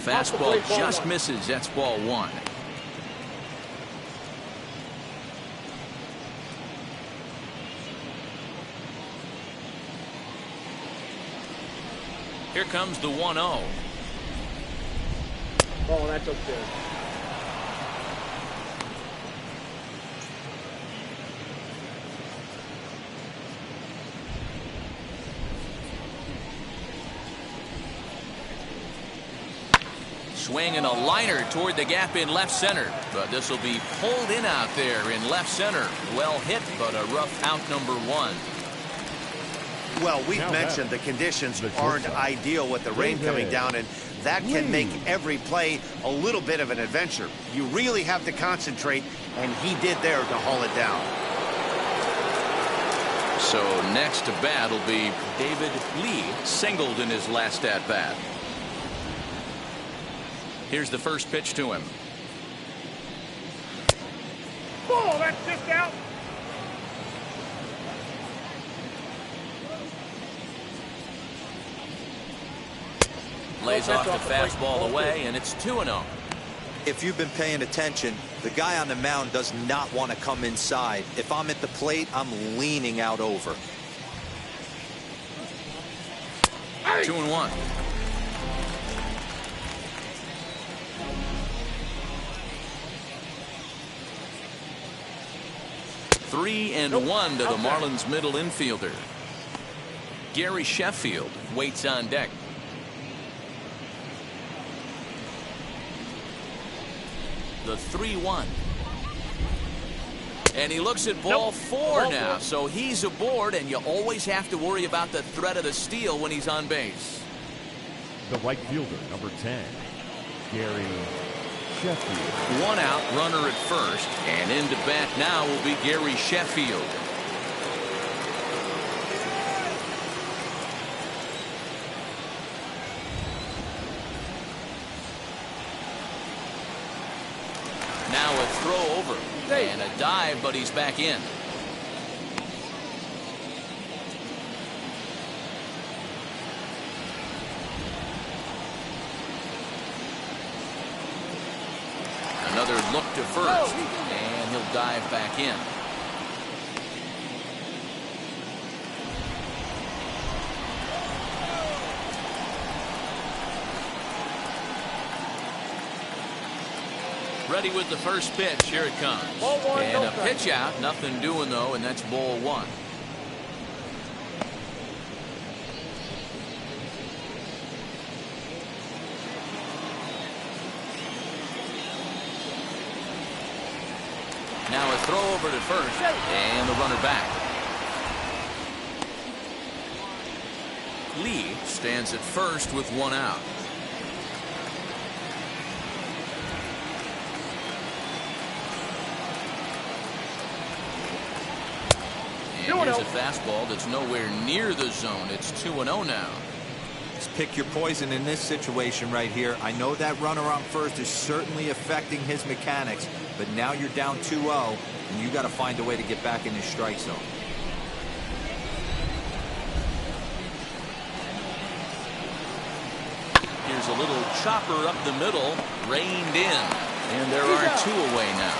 S1: Fastball just misses. That's ball 1. Here comes the 1-0.
S5: Oh, that's okay.
S1: Swing and a liner toward the gap in left center. But this will be pulled in out there in left center. Well hit, but a rough out number 1.
S2: Well, we've mentioned the conditions aren't ideal with the rain coming down, and that can make every play a little bit of an adventure. You really have to concentrate, and he did there to haul it down.
S1: So next to bat will be David Lee, singled in his last at bat. Here's the first pitch to him.
S5: Ball, that's just out.
S1: Lays off the fastball away, and it's 2-0.
S4: If you've been paying attention, the guy on the mound does not want to come inside. If I'm at the plate, I'm leaning out over.
S1: 2-1. Three and 1 to the Marlins middle infielder. Gary Sheffield waits on deck. The 3-1. And he looks at ball 4 now, so he's aboard, and you always have to worry about the threat of the steal when he's on base.
S3: The right fielder, number 10, Gary Sheffield.
S1: 1 out, runner at first, and into bat now will be Gary Sheffield. Now a throw over and a dive, but he's back in. Another look to first, and he'll dive back in. Ready with the first pitch. Here it comes. And a pitch out. Nothing doing, though, and that's ball 1. Now a throw over to first, and the runner back. Lee stands at first with 1 out. And here's a fastball that's nowhere near the zone. It's 2-0 now.
S4: Just pick your poison in this situation right here. I know that runner on first is certainly affecting his mechanics, but now you're down 2-0, and you got to find a way to get back in his strike zone.
S1: little chopper up the middle, reined in. And there are 2 away now.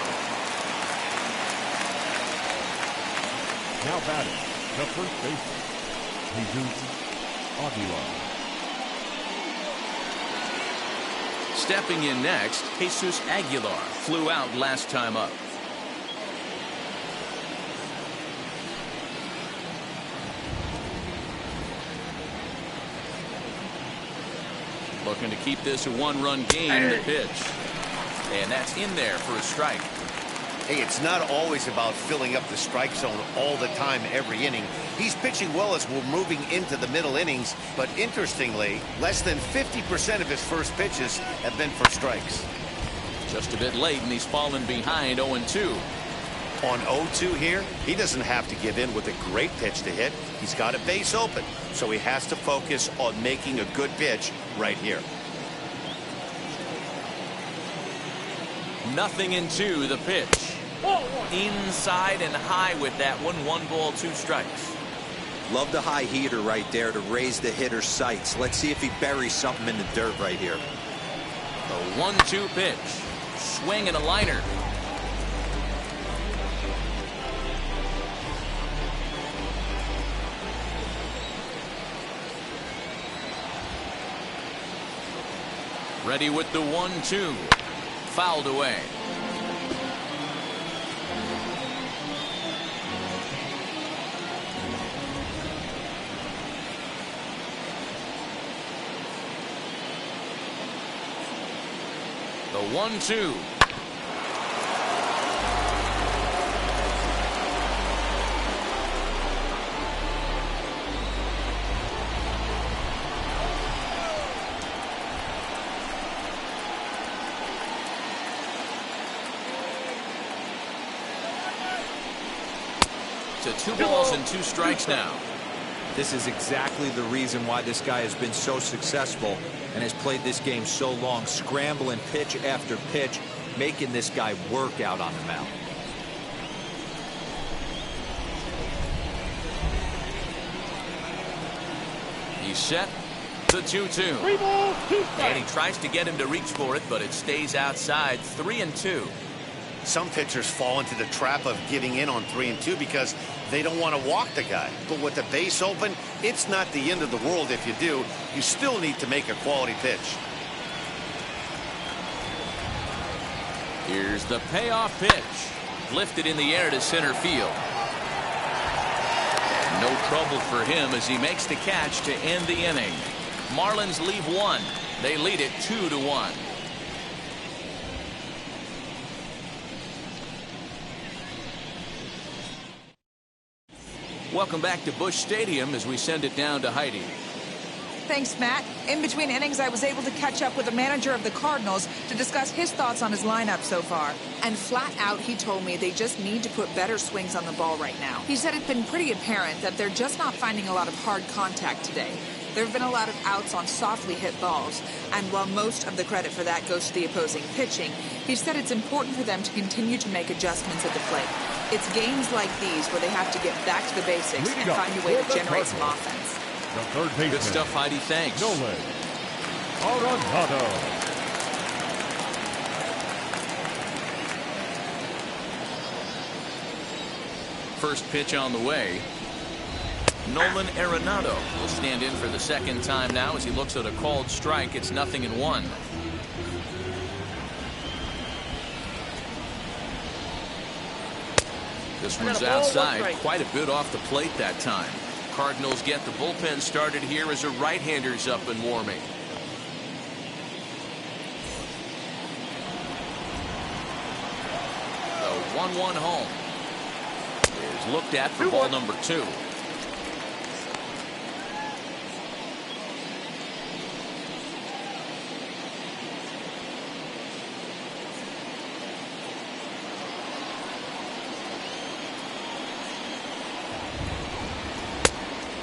S3: Now batting, the first baseman, Jesus Aguilar.
S1: Stepping in next, Jesus Aguilar flew out last time up. Looking to keep this a 1-run game. The pitch. And that's in there for a strike.
S2: Hey, it's not always about filling up the strike zone all the time every inning. He's pitching well as we're moving into the middle innings, but interestingly, less than 50% of his first pitches have been for strikes.
S1: Just a bit late, and he's fallen behind 0-2.
S2: On 0-2 here, he doesn't have to give in with a great pitch to hit. He's got a base open, so he has to focus on making a good pitch right here.
S1: 0-2 the pitch. Inside and high with that one. 1 ball, 2 strikes.
S4: Love the high heater right there to raise the hitter's sights. Let's see if he buries something in the dirt right here.
S1: The 1-2 pitch. Swing and a liner. Ready with the 1-2. Fouled away. The 1-2. To 2 balls and 2 strikes now.
S4: This is exactly the reason why this guy has been so successful and has played this game so long, scrambling pitch after pitch, making this guy work out on the mound.
S1: He's set. The 2-2.
S5: 3 balls, 2 strikes.
S1: And he tries to get him to reach for it, but it stays outside. 3-2.
S2: Some pitchers fall into the trap of giving in on 3-2 because they don't want to walk the guy. But with the base open, it's not the end of the world if you do. You still need to make a quality pitch.
S1: Here's the payoff pitch. Lifted in the air to center field. No trouble for him as he makes the catch to end the inning. Marlins leave 1. They lead it 2-1. Welcome back to Busch Stadium as we send it down to Heidi.
S6: Thanks, Matt. In between innings, I was able to catch up with the manager of the Cardinals to discuss his thoughts on his lineup so far. And flat out, he told me they just need to put better swings on the ball right now. He said it's been pretty apparent that they're just not finding a lot of hard contact today. There have been a lot of outs on softly hit balls, and while most of the credit for that goes to the opposing pitching, he said it's important for them to continue to make adjustments at the plate. It's games like these where they have to get back to the basics and find a way to generate some offense.
S3: The third baseman.
S1: Good stuff, Heidi. Thanks.
S3: Nolan Arenado.
S1: First pitch on the way. Nolan Arenado will stand in for the second time now as he looks at a called strike. It's 0-1. This one's outside, quite a bit off the plate that time. Cardinals get the bullpen started here as a right-hander's up and warming. The 1-1 home is looked at for ball number 2.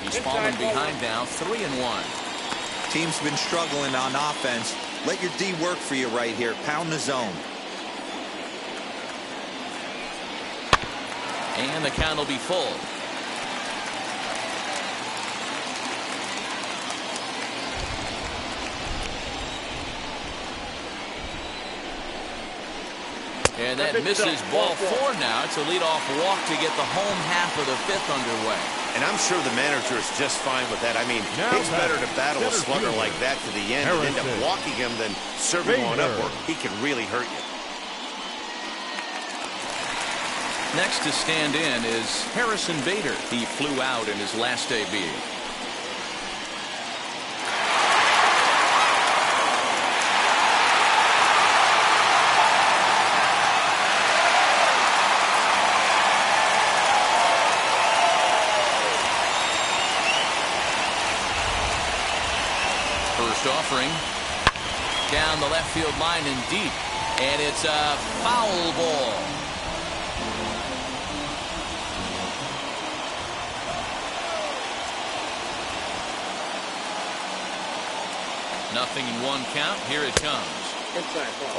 S1: He's fallen behind now, 3-1.
S4: Team's been struggling on offense. Let your D work for you right here. Pound the zone.
S1: And the count will be full. And that misses ball 4 now. It's a leadoff walk to get the home half of the 5th underway.
S2: And I'm sure the manager is just fine with that. I mean, it's better to battle a slugger like that to the end and end up walking him than serving one up where he can really hurt you.
S1: Next to stand in is Harrison Bader. He flew out in his last debut. First offering down the left field line and deep, and it's a foul ball. Nothing in 1 count. Here it comes.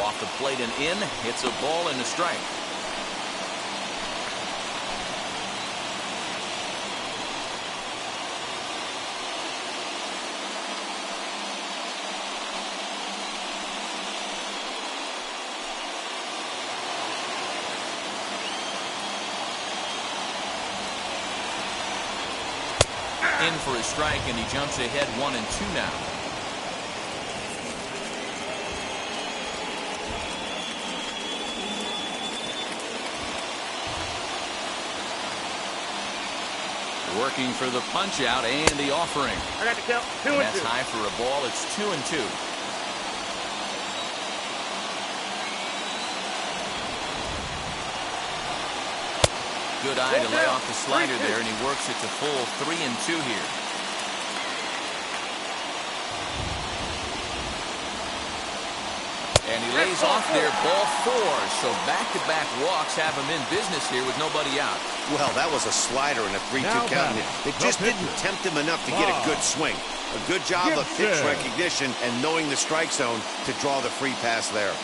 S1: Off the plate and in. It's a ball and a strike. In for a strike, and he jumps ahead 1-2 now. Working for the punch out and the offering.
S5: I got to count 2-2.
S1: That's high for a ball. It's 2-2. Good eye to lay off the slider there, and he works it to full 3-2 here. And he lays off there, ball 4. So back-to-back walks have him in business here with nobody out.
S2: Well, that was a slider and a 3-2 count. It just didn't tempt him enough to get a good swing. A good job of pitch recognition and knowing the strike zone to draw the free pass there.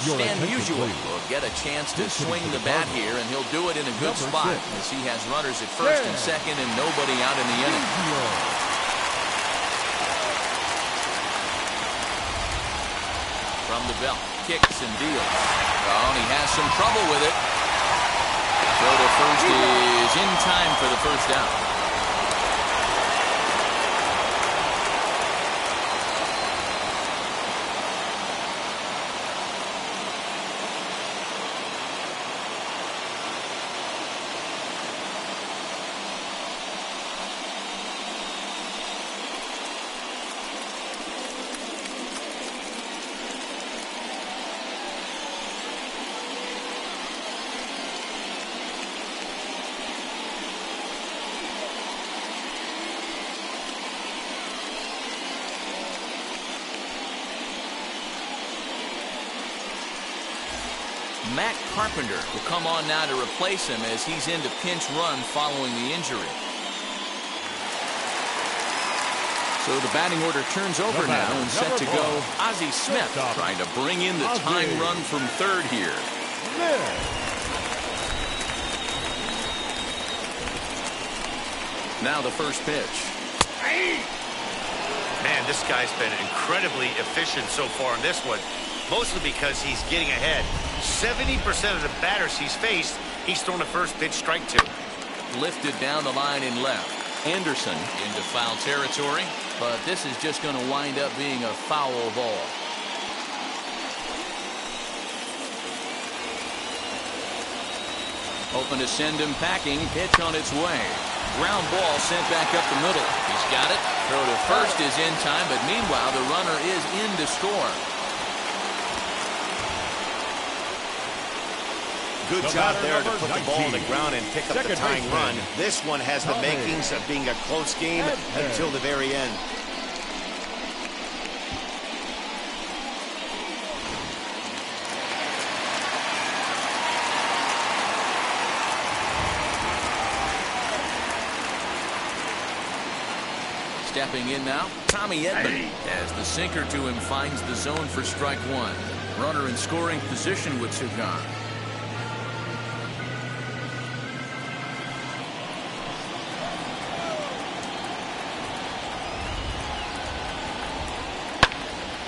S1: Stan Musial will get a chance to swing the bat here, and he'll do it in a good spot as he has runners at first and second and nobody out in the inning. From the belt, kicks and deals. Oh, and he has some trouble with it. Throw to first is in time for the first down. Matt Carpenter will come on now to replace him as he's into pinch run following the injury. So the batting order turns over now and set to go Ozzie Smith, trying to bring in the tying run from third here. Now the first pitch.
S2: Man, this guy's been incredibly efficient so far in this one, mostly because he's getting ahead. 70% of the batters he's faced, he's thrown a first pitch strike to.
S1: Lifted down the line in left. Anderson into foul territory, but this is just going to wind up being a foul ball. Hoping to send him packing. Pitch on its way. Ground ball sent back up the middle. He's got it. Throw to first is in time, but meanwhile the runner is in to score.
S2: Good job there to put the ball on the ground and pick up the tying run. This one has the makings of being a close game until the very end.
S1: Stepping in now, Tommy Edman, as the sinker to him finds the zone for strike one. Runner in scoring position with Cigar.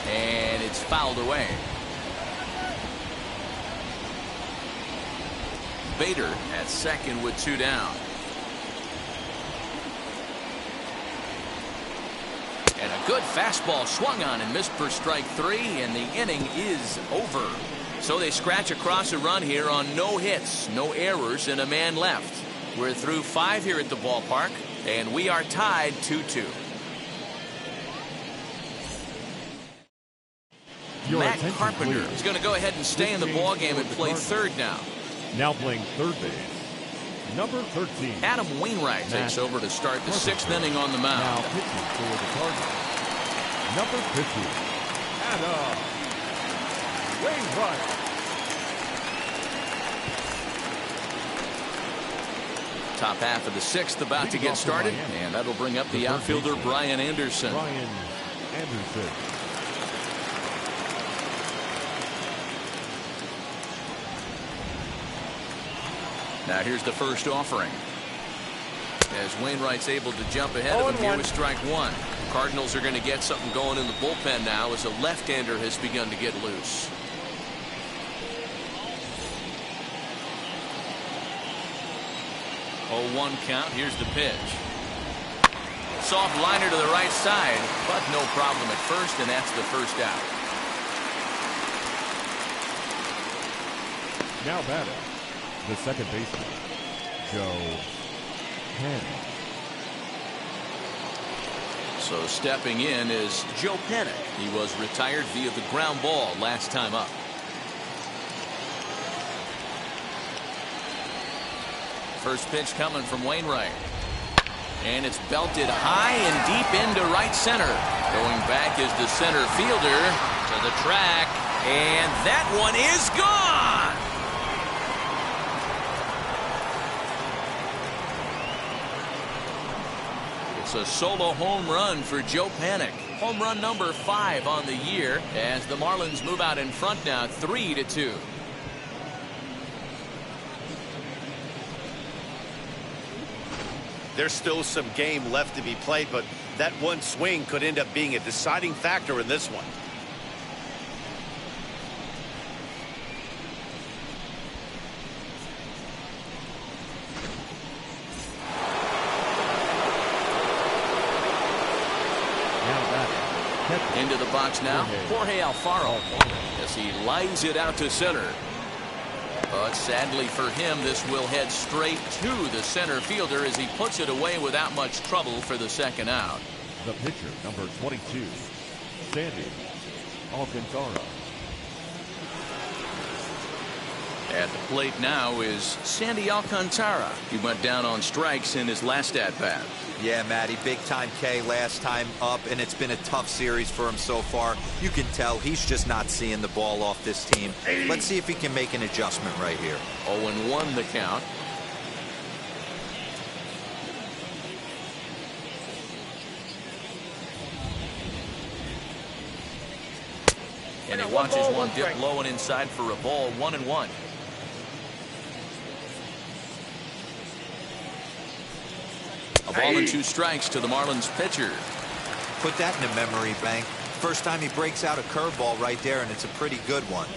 S1: And it's fouled away. Bader at second with 2 down. And a good fastball swung on and missed for strike 3, and the inning is over. So they scratch across a run here on no hits, no errors, and a man left. We're through 5 here at the ballpark, and we are tied 2-2. Matt Carpenter is going to go ahead and stay in the ballgame and play third now.
S3: Now playing third base, number 13.
S1: Adam Wainwright takes over to start the 6th inning on the mound.
S3: Now pitching for the Cardinals, number 15. Adam Wainwright.
S1: Top half of the 6th about to get started, and that'll bring up the outfielder Brian Anderson.
S3: Brian Anderson.
S1: Now here's the first offering. As Wainwright's able to jump ahead of him here with strike 1. Cardinals are going to get something going in the bullpen now as a left-hander has begun to get loose. Oh, 1 count. Here's the pitch. Soft liner to the right side, but no problem at first, and that's the first out.
S3: Now batting, the second baseman, Joe Penn.
S1: So stepping in is Joe Pennick. He was retired via the ground ball last time up. First pitch coming from Wainwright. And it's belted high and deep into right center. Going back is the center fielder to the track. And that one is gone. It's a solo home run for Joe Pennick. Home run number 5 on the year as the Marlins move out in front now 3-2.
S2: There's still some game left to be played, but that one swing could end up being a deciding factor in this one.
S1: Into the box now, Jorge Alfaro, as he lines it out to center. But sadly for him, this will head straight to the center fielder as he puts it away without much trouble for the second out.
S3: The pitcher, number 22, Sandy Alcantara.
S1: At the plate now is Sandy Alcantara. He went down on strikes in his last at-bat.
S4: Yeah, Matty, big-time K last time up, and it's been a tough series for him so far. You can tell he's just not seeing the ball off this team. Let's see if he can make an adjustment right here.
S1: 0-1 the count. And he watches one dip low and inside for a ball. 1-1. A ball and 2 strikes to the Marlins pitcher.
S4: Put that in a memory bank. First time he breaks out a curveball right there, and it's a pretty good one.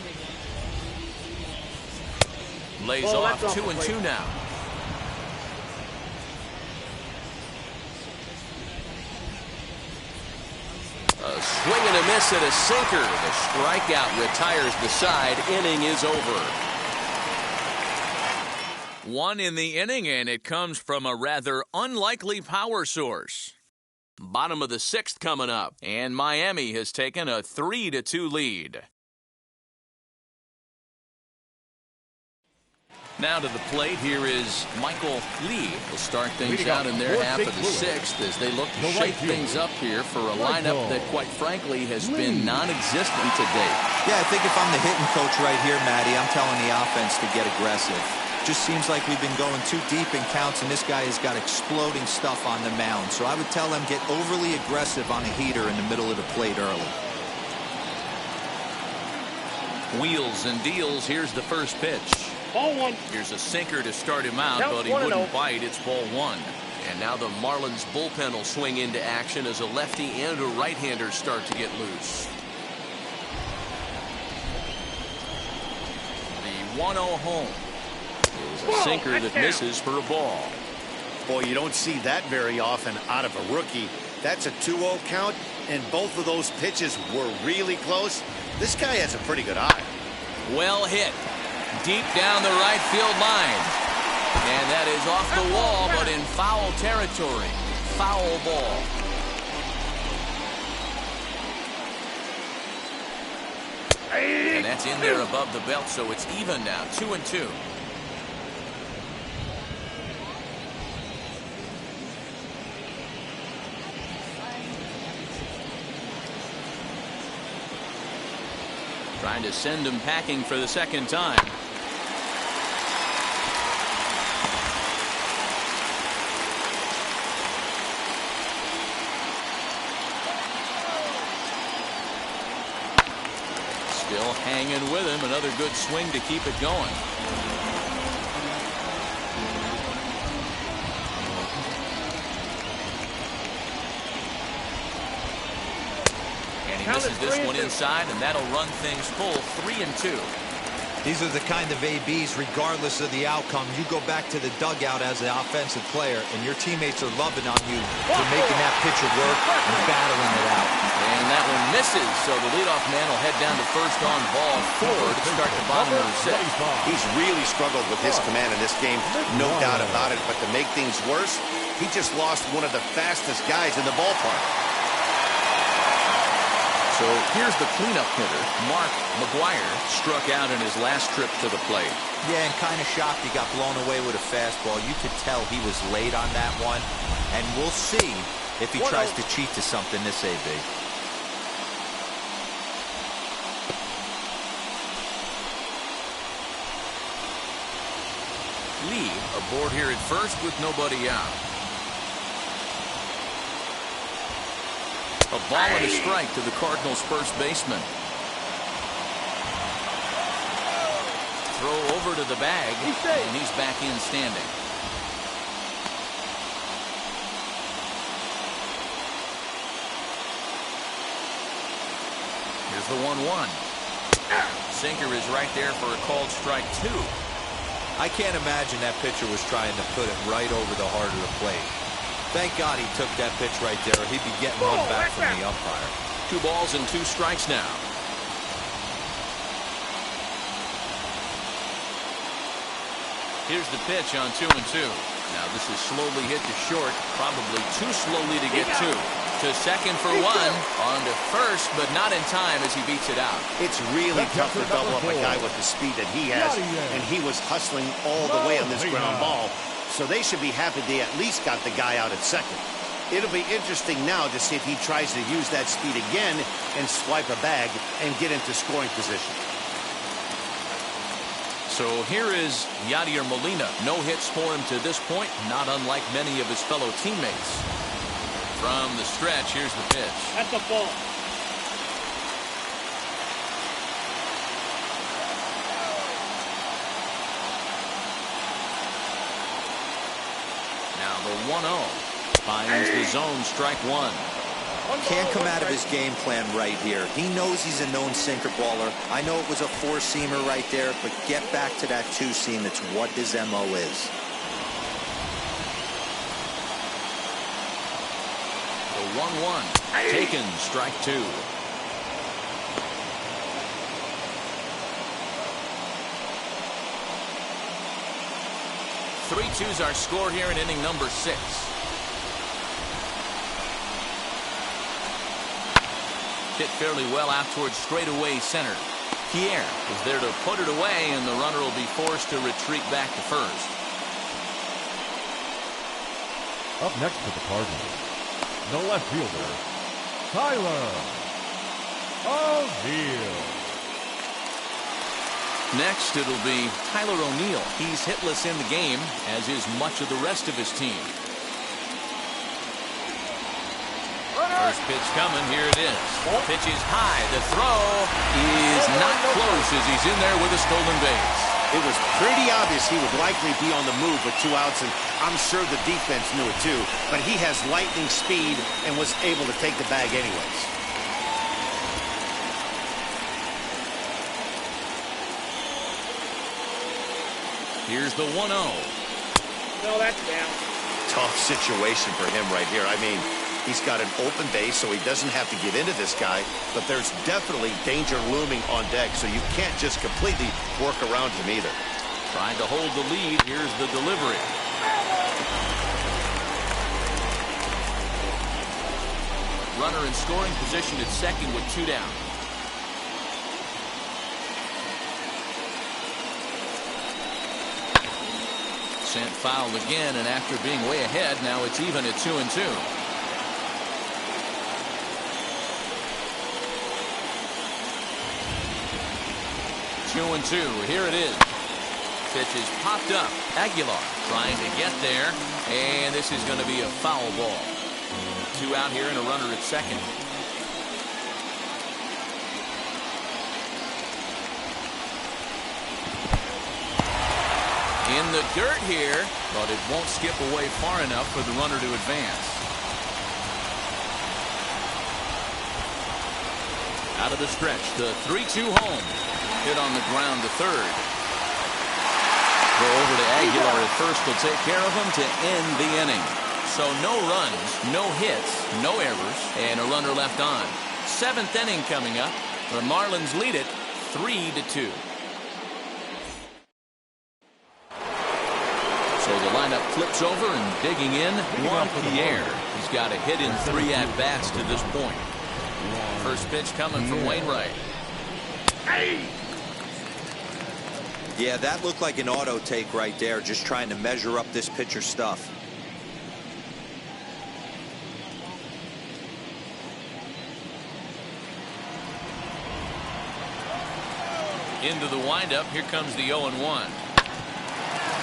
S1: Lays off 2-2 now. A swing and a miss at a sinker. The strikeout retires the side. Inning is over. 1 in the inning, and it comes from a rather unlikely power source. Bottom of the 6th coming up, and Miami has taken a 3-2 lead. Now to the plate, here is Michael Lee. Will start things out in their half of the 6th as they look to shake things up here for a lineup that, quite frankly, has been non-existent to date.
S4: Yeah, I think if I'm the hitting coach right here, Matty, I'm telling the offense to get aggressive. Just seems like we've been going too deep in counts, and this guy has got exploding stuff on the mound. So I would tell them get overly aggressive on a heater in the middle of the plate early.
S1: Wheels and deals. Here's the first pitch.
S5: Ball 1.
S1: Here's a sinker to start him out, but he wouldn't bite. It's ball 1. And now the Marlins bullpen will swing into action as a lefty and a right-hander start to get loose. The 1-0 home. It was A sinker that misses for a ball.
S2: Boy, you don't see that very often out of a rookie. That's a 2-0 count, and both of those pitches were really close. This guy has a pretty good eye.
S1: Well hit. Deep down the right field line. And that is off the wall, but in foul territory. Foul ball. And that's in there above the belt, so it's even now, 2-2. Trying to send him packing for the second time. Still hanging with him. Another good swing to keep it going. And he misses this one inside, and that'll run things full 3-2.
S4: These are the kind of ABs, regardless of the outcome. You go back to the dugout as an offensive player, and your teammates are loving on you for making that pitcher work and battling it out.
S1: And that one misses, so the leadoff man will head down to first on ball 4 to start the bottom of the 6th.
S2: He's really struggled with his command in this game, no doubt about it. But to make things worse, he just lost one of the fastest guys in the ballpark.
S1: So here's the cleanup hitter. Mark McGuire struck out in his last trip to the plate.
S4: Yeah, and kind of shocked he got blown away with a fastball. You could tell he was late on that one. And we'll see if he tries to cheat to something this AB.
S1: Lee aboard here at first with nobody out. A ball and a strike to the Cardinals' first baseman. Throw over to the bag, and he's back in standing. Here's the 1-1. Sinker is right there for a called strike 2.
S4: I can't imagine that pitcher was trying to put it right over the heart of the plate. Thank God he took that pitch right there. He'd be getting one back from the umpire.
S1: 2 balls and 2 strikes now. Here's the pitch on 2-2. Now this is slowly hit to short, probably too slowly to get to. To second for 1, on to first, but not in time as he beats it out.
S2: It's really tough to double up a guy with the speed that he has, and he was hustling all the way on this ground ball. So they should be happy they at least got the guy out at second. It'll be interesting now to see if he tries to use that speed again and swipe a bag and get into scoring position.
S1: So here is Yadier Molina. No hits for him to this point, not unlike many of his fellow teammates. From the stretch, here's the pitch.
S5: That's a ball.
S1: Now the 1-0 finds the zone, strike 1.
S4: Can't come out of his game plan right here. He knows he's a known sinker baller. I know it was a 4-seamer right there, but get back to that 2-seam. It's what his MO is.
S1: The 1-1 taken, strike 2. Three twos our score here in inning number 6. Hit fairly well out towards straightaway center. Pierre is there to put it away, and the runner will be forced to retreat back to first.
S3: Up next for the Cardinals, the left fielder, Tyler O'Neill.
S1: Next, it'll be Tyler O'Neill. He's hitless in the game, as is much of the rest of his team. First pitch coming. Here it is. The pitch is high. The throw is not close as he's in there with a stolen base.
S2: It was pretty obvious he would likely be on the move with 2 outs, and I'm sure the defense knew it too. But he has lightning speed and was able to take the bag anyways.
S1: Here's the 1-0.
S5: No, that's down.
S2: Tough situation for him right here. I mean, he's got an open base, so he doesn't have to get into this guy, but there's definitely danger looming on deck, so you can't just completely work around him either.
S1: Trying to hold the lead. Here's the delivery. Runner in scoring position at second with 2 down. Sent foul again, and after being way ahead, now it's even at 2-2. 2-2. Here it is. Pitch is popped up. Aguilar trying to get there, and this is going to be a foul ball. 2 out here and a runner at second. In the dirt here, but it won't skip away far enough for the runner to advance. Out of the stretch, the 3-2 home. Hit on the ground to third. Go over to Aguilar at first. Will take care of him to end the inning. So no runs, no hits, no errors, and a runner left on. 7th inning coming up. The Marlins lead it 3-2. So the lineup flips over and digging in, Juan Pierre. He's got a hit in 3 at-bats to this point. First pitch coming from Wainwright.
S5: Hey!
S4: Yeah, that looked like an auto take right there, just trying to measure up this pitcher's stuff.
S1: Into the windup. Here comes the 0-1.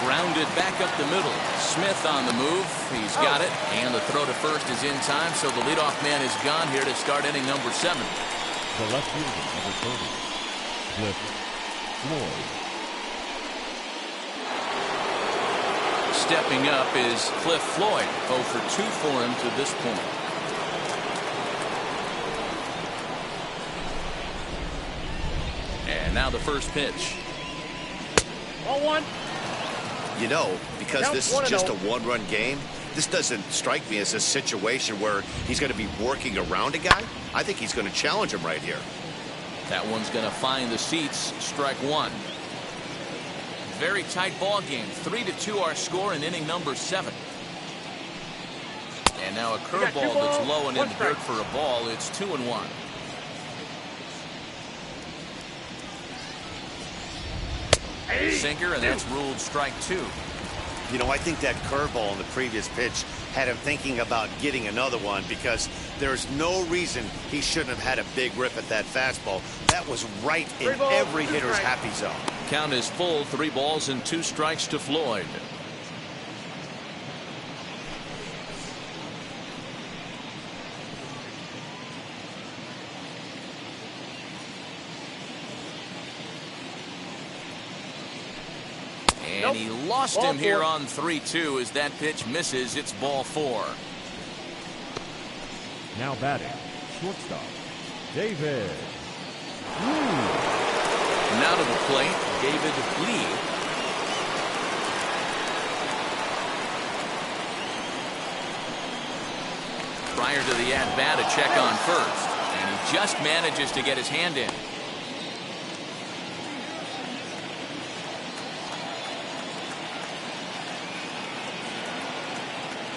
S1: Grounded back up the middle. Smith on the move. He's got it. And the throw to first is in time, so the leadoff man is gone here to start inning number 7.
S3: The left fielder, number 30, Cliff Floyd.
S1: Stepping up is Cliff Floyd. 0 for 2 for him to this point. And now the first pitch.
S5: 0-1.
S2: You know, because this is just a one-run game, this doesn't strike me as a situation where he's going to be working around a guy. I think he's going to challenge him right here.
S1: That one's going to find the seats. Strike 1. Very tight ball game. 3-2 our score in inning number 7. And now a curveball that's low and in the dirt for a ball. It's 2-1. Sinker, and that's ruled strike 2.
S2: You know, I think that curveball in the previous pitch had him thinking about getting another one, because there's no reason he shouldn't have had a big rip at that fastball. That was right in every hitter's happy zone.
S1: Count is full. 3 balls and 2 strikes to Floyd. And he lost him here on 3-2 as that pitch misses. It's ball 4.
S3: Now batting, shortstop, David
S1: Now to the plate, David Lee. Prior to the at-bat, a check on first. And he just manages to get his hand in.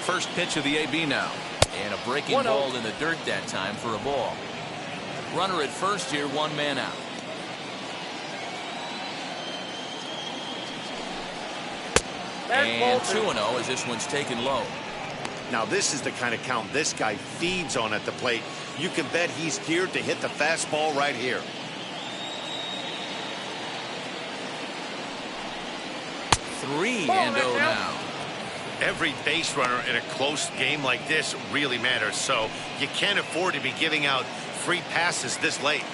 S1: First pitch of the AB now. And a breaking ball in the dirt that time for a ball. Runner at first here, 1 man out. And 2-0 as this one's taken low.
S2: Now this is the kind of count this guy feeds on at the plate. You can bet he's geared to hit the fastball right here.
S1: Three and 0 now.
S2: Every base runner in a close game like this really matters, so you can't afford to be giving out free passes this late.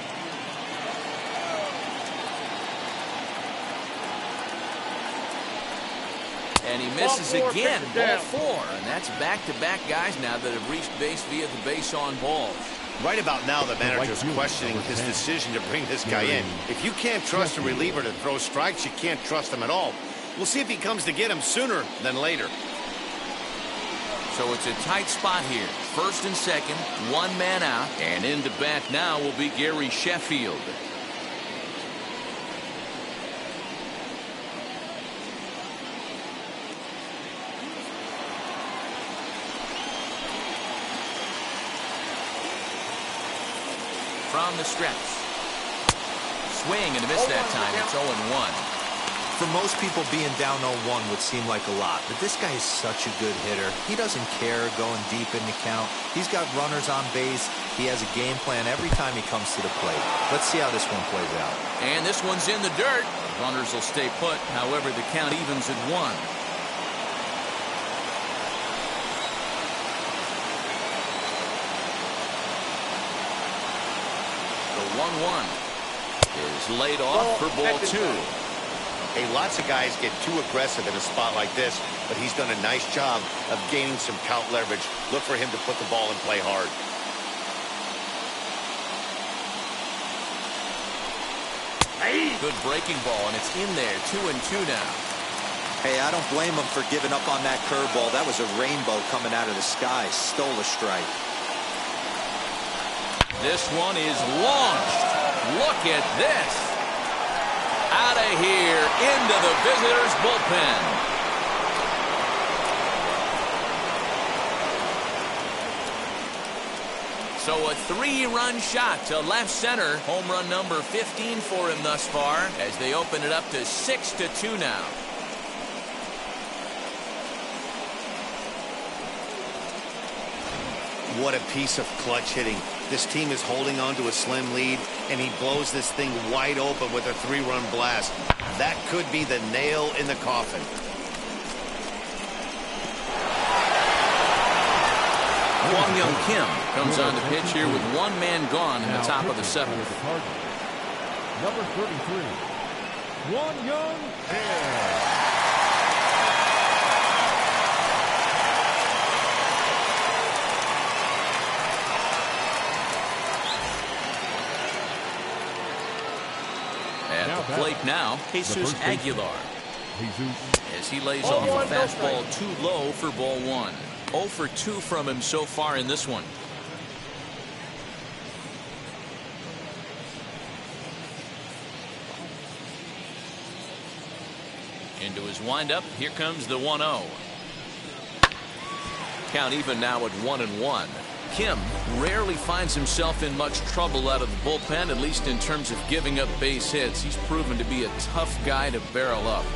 S1: And he misses again. Ball 4. And that's back-to-back guys now that have reached base via the base on balls.
S2: Right about now, the manager's questioning his decision to bring this guy in. If you can't trust a reliever to throw strikes, you can't trust him at all. We'll see if he comes to get him sooner than later.
S1: So it's a tight spot here. First and second, one man out. And in to bat now will be Gary Sheffield. From the stretch. Swing and a miss that time. It's 0-1.
S4: For most people, being down 0-1 would seem like a lot, but this guy is such a good hitter. He doesn't care going deep in the count. He's got runners on base. He has a game plan every time he comes to the plate. Let's see how this one plays out.
S1: And this one's in the dirt. Runners will stay put. However, the count evens at 1. The 1-1 is laid off for ball 2.
S2: Hey, lots of guys get too aggressive in a spot like this, but he's done a nice job of gaining some count leverage. Look for him to put the ball in play hard.
S1: Good breaking ball, and it's in there. 2-2 now.
S4: Hey, I don't blame him for giving up on that curveball. That was a rainbow coming out of the sky. Stole a strike.
S1: This one is launched. Look at this. Out of here into the visitors' bullpen. So a 3-run shot to left center. Home run number 15 for him thus far as they open it up to 6-2 now.
S2: What a piece of clutch hitting. This team is holding on to a slim lead, and he blows this thing wide open with a 3-run blast. That could be the nail in the coffin.
S1: Kwang Young Kim comes on the pitch here with one man gone in the top of the 7th.
S3: Number 33, Kwang Young Kim.
S1: At the plate now, Jesus Aguilar. As he lays off a fastball too low for ball 1. 0 for 2 from him so far in this one. Into his windup. Here comes the 1-0. Count even now at 1-1. Kim rarely finds himself in much trouble out of the bullpen, at least in terms of giving up base hits. He's proven to be a tough guy to barrel up.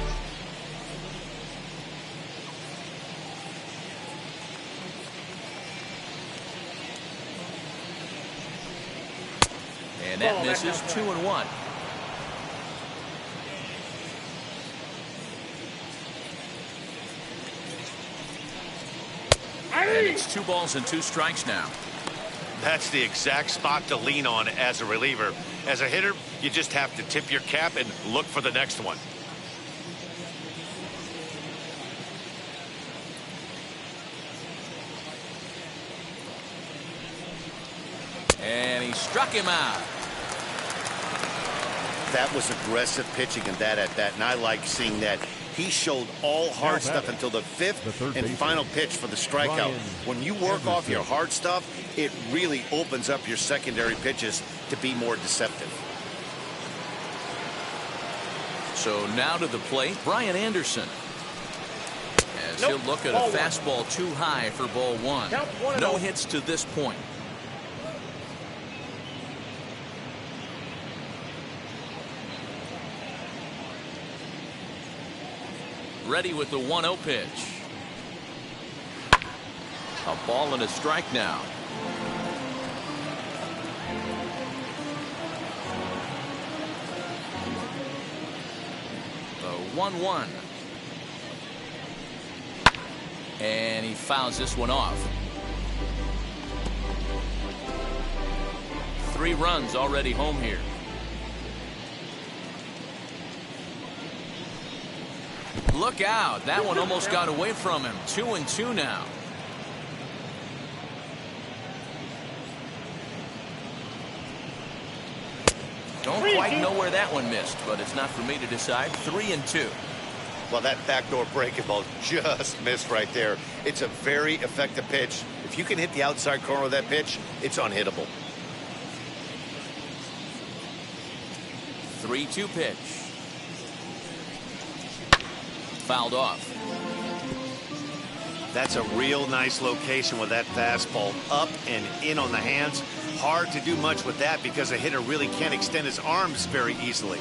S1: And that misses. 2-1. And it's 2 balls and 2 strikes now.
S2: That's the exact spot to lean on as a reliever. As a hitter, you just have to tip your cap and look for the next one.
S1: And he struck him out.
S2: That was aggressive pitching in that at bat, and I like seeing that. He showed all hard stuff until the 5th and final pitch for the strikeout. When you work off your hard stuff, it really opens up your secondary pitches to be more deceptive.
S1: So now to the plate, Brian Anderson. As he'll look at a fastball too high for ball 1. No hits to this point. Ready with the 1-0 pitch. A ball and a strike now. The 1-1. And he fouls this one off. 3 runs already home here. Look out. That one almost got away from him. 2-2 now. Don't quite know where that one missed, but it's not for me to decide. 3-2.
S2: Well, that backdoor breaking ball just missed right there. It's a very effective pitch. If you can hit the outside corner of that pitch, it's unhittable.
S1: 3-2 pitch. Fouled off.
S2: That's a real nice location with that fastball up and in on the hands. Hard to do much with that because a hitter really can't extend his arms very easily.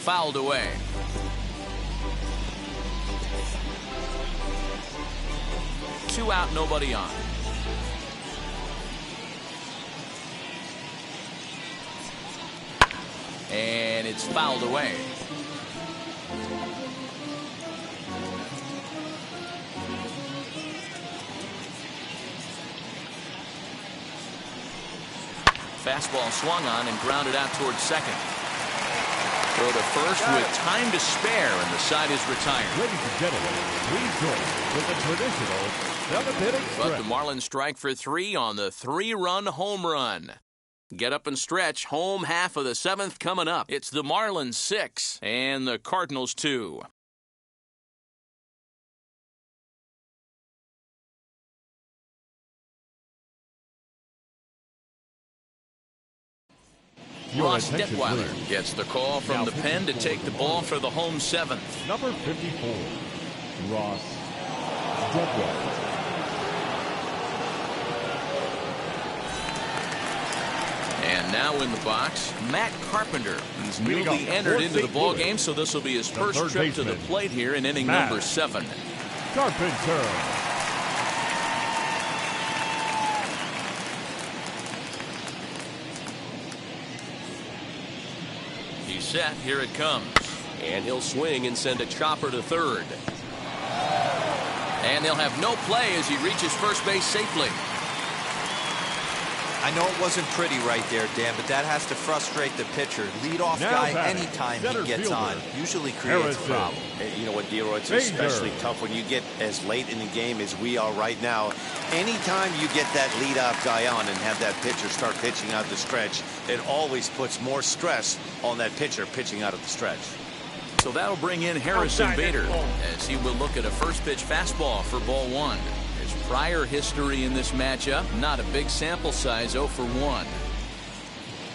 S1: Fouled away. Two out, nobody on. And it's fouled away. Fastball swung on and grounded out towards second. Throw to first with time to spare, and the side is retired.
S3: Ladies and gentlemen, please join with the traditional seventh-inning
S1: But
S3: stretch.
S1: the Marlins strike for 3 on the 3-run home run. Get up and stretch. Home half of the 7th coming up. It's the Marlins 6 and the Cardinals 2.
S3: Your
S1: Ross
S3: attention,
S1: Detweiler
S3: please.
S1: gets the call from
S3: Now
S1: the pen to take the ball for the home 7th.
S3: Number 54, Ross Detweiler.
S1: And now in the box, Matt Carpenter. He's
S3: Leading
S1: newly
S3: off,
S1: entered
S3: fourth
S1: into the
S3: St.
S1: ball
S3: Louis.
S1: game, so this will be his first
S3: third
S1: trip to the
S3: baseman,
S1: plate here in inning
S3: Matt
S1: number 7.
S3: Carpenter.
S1: He's set. Here it comes.
S7: And he'll swing and send a chopper to third.
S1: And they'll have no play as he reaches first base safely.
S4: I know it wasn't pretty right there, Dan, but that has to frustrate the pitcher. Leadoff
S3: Now
S4: guy,
S3: batting,
S4: anytime
S3: center
S4: he gets
S3: fielder,
S4: on, usually creates a
S3: Harrison.
S4: problem.
S2: You know what, Dero, it's
S3: Danger.
S2: especially tough when you get as late in the game as we are right now. Anytime you get that leadoff guy on and have that pitcher start pitching out the stretch, it always puts more stress on that pitcher pitching out of the stretch.
S1: So that'll bring in Harrison
S5: Outside
S1: Bader
S5: that ball.
S1: as he will look at a first pitch fastball for ball 1. His prior history in this matchup, not a big sample size, 0 for 1.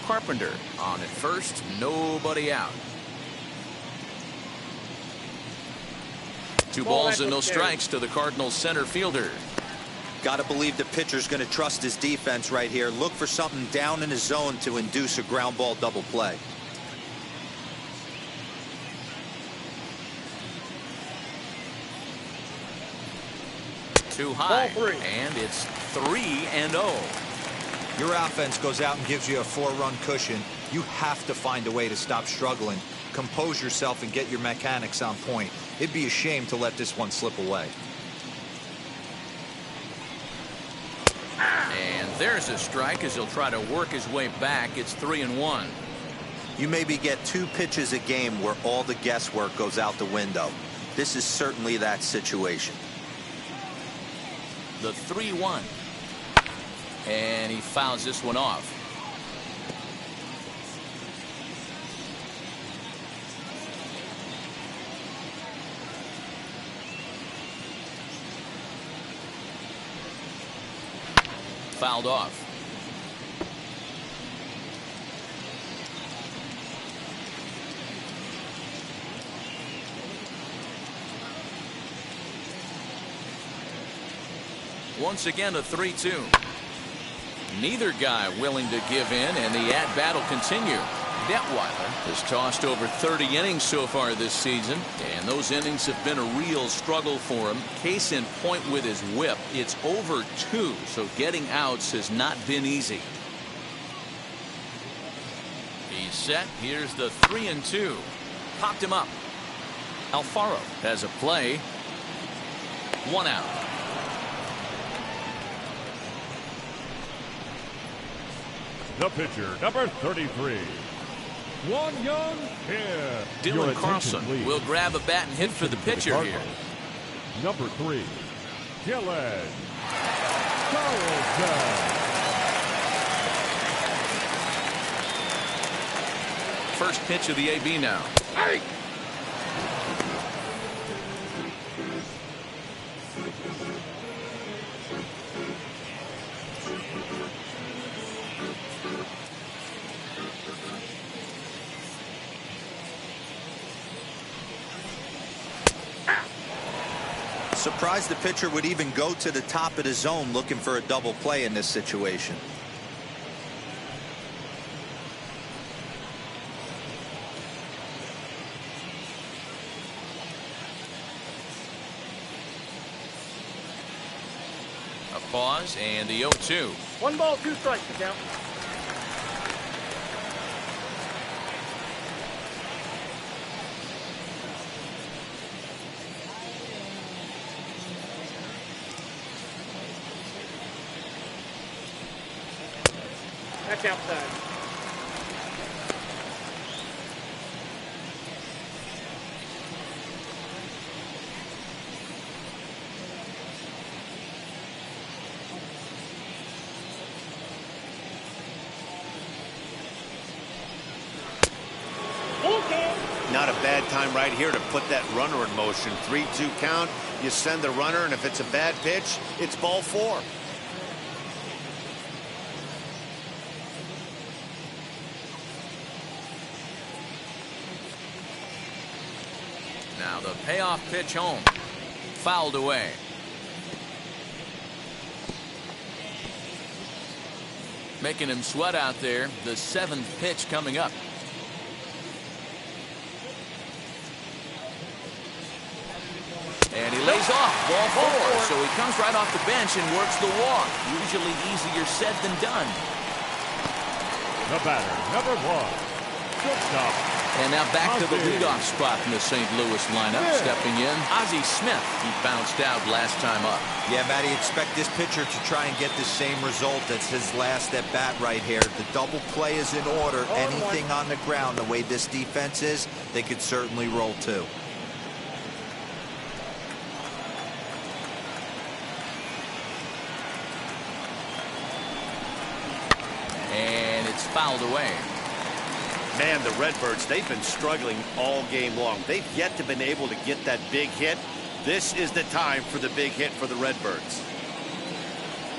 S1: Carpenter on at first, nobody out. 2
S5: Ball
S1: balls and no
S5: back up there.
S1: strikes to the Cardinals center fielder.
S4: Got to believe the pitcher's going to trust his defense right here. Look for something down in his zone to induce a ground ball double play.
S1: Too high,
S5: Ball 3.
S1: and it's 3-0.
S4: Your offense goes out and gives you a 4-run cushion. You have to find a way to stop struggling. Compose yourself and get your mechanics on point. It'd be a shame to let this one slip away.
S1: And there's a strike as he'll try to work his way back. It's 3-1.
S4: You maybe get 2 pitches a game where all the guesswork goes out the window. This is certainly that situation.
S1: The 3-1. And he fouls this one off. Fouled off. Once again, a 3-2. Neither guy willing to give in, and the at-bat will continue. Detweiler has tossed over 30 innings so far this season, and those innings have been a real struggle for him. Case in point with his whip, it's over 2, so getting outs has not been easy. He's set. Here's the 3-2. Popped him up. Alfaro has a play. 1 out.
S3: The pitcher, number 33, Juan Young here. Your
S1: Dylan
S3: attention,
S1: Carlson
S3: please.
S1: will grab a bat and hit for the pitcher here.
S3: Cardinals. Number 3, Dylan Carlson.
S1: first pitch of the AB now.
S5: Hey!
S4: Surprised the pitcher would even go to the top of the zone looking for a double play in this situation.
S1: A pause and the 0-2.
S5: 1 ball, 2 strikes to count. That's outside.
S2: Not a bad time right here to put that runner in motion. 3-2 count. You send the runner, and if it's a bad pitch, it's ball 4.
S1: Now the payoff pitch home. Fouled away. Making him sweat out there. The 7th pitch coming up. And he lays off. Ball 4. So he comes right off the bench and works the walk. Usually easier said than done.
S3: The batter, number 1, shortstop.
S1: And now back to the leadoff spot in the St. Louis lineup.
S3: Yeah.
S1: Stepping in, Ozzie Smith. He bounced out last time up.
S4: Yeah, Matty, expect this pitcher to try and get the same result as his last at bat right here. The double play is in order. Anything on the ground, the way this defense is, they could certainly roll too.
S1: And it's fouled away.
S2: Man, the Redbirds, they've been struggling all game long. They've yet to been able to get that big hit. This is the time for the big hit for the Redbirds.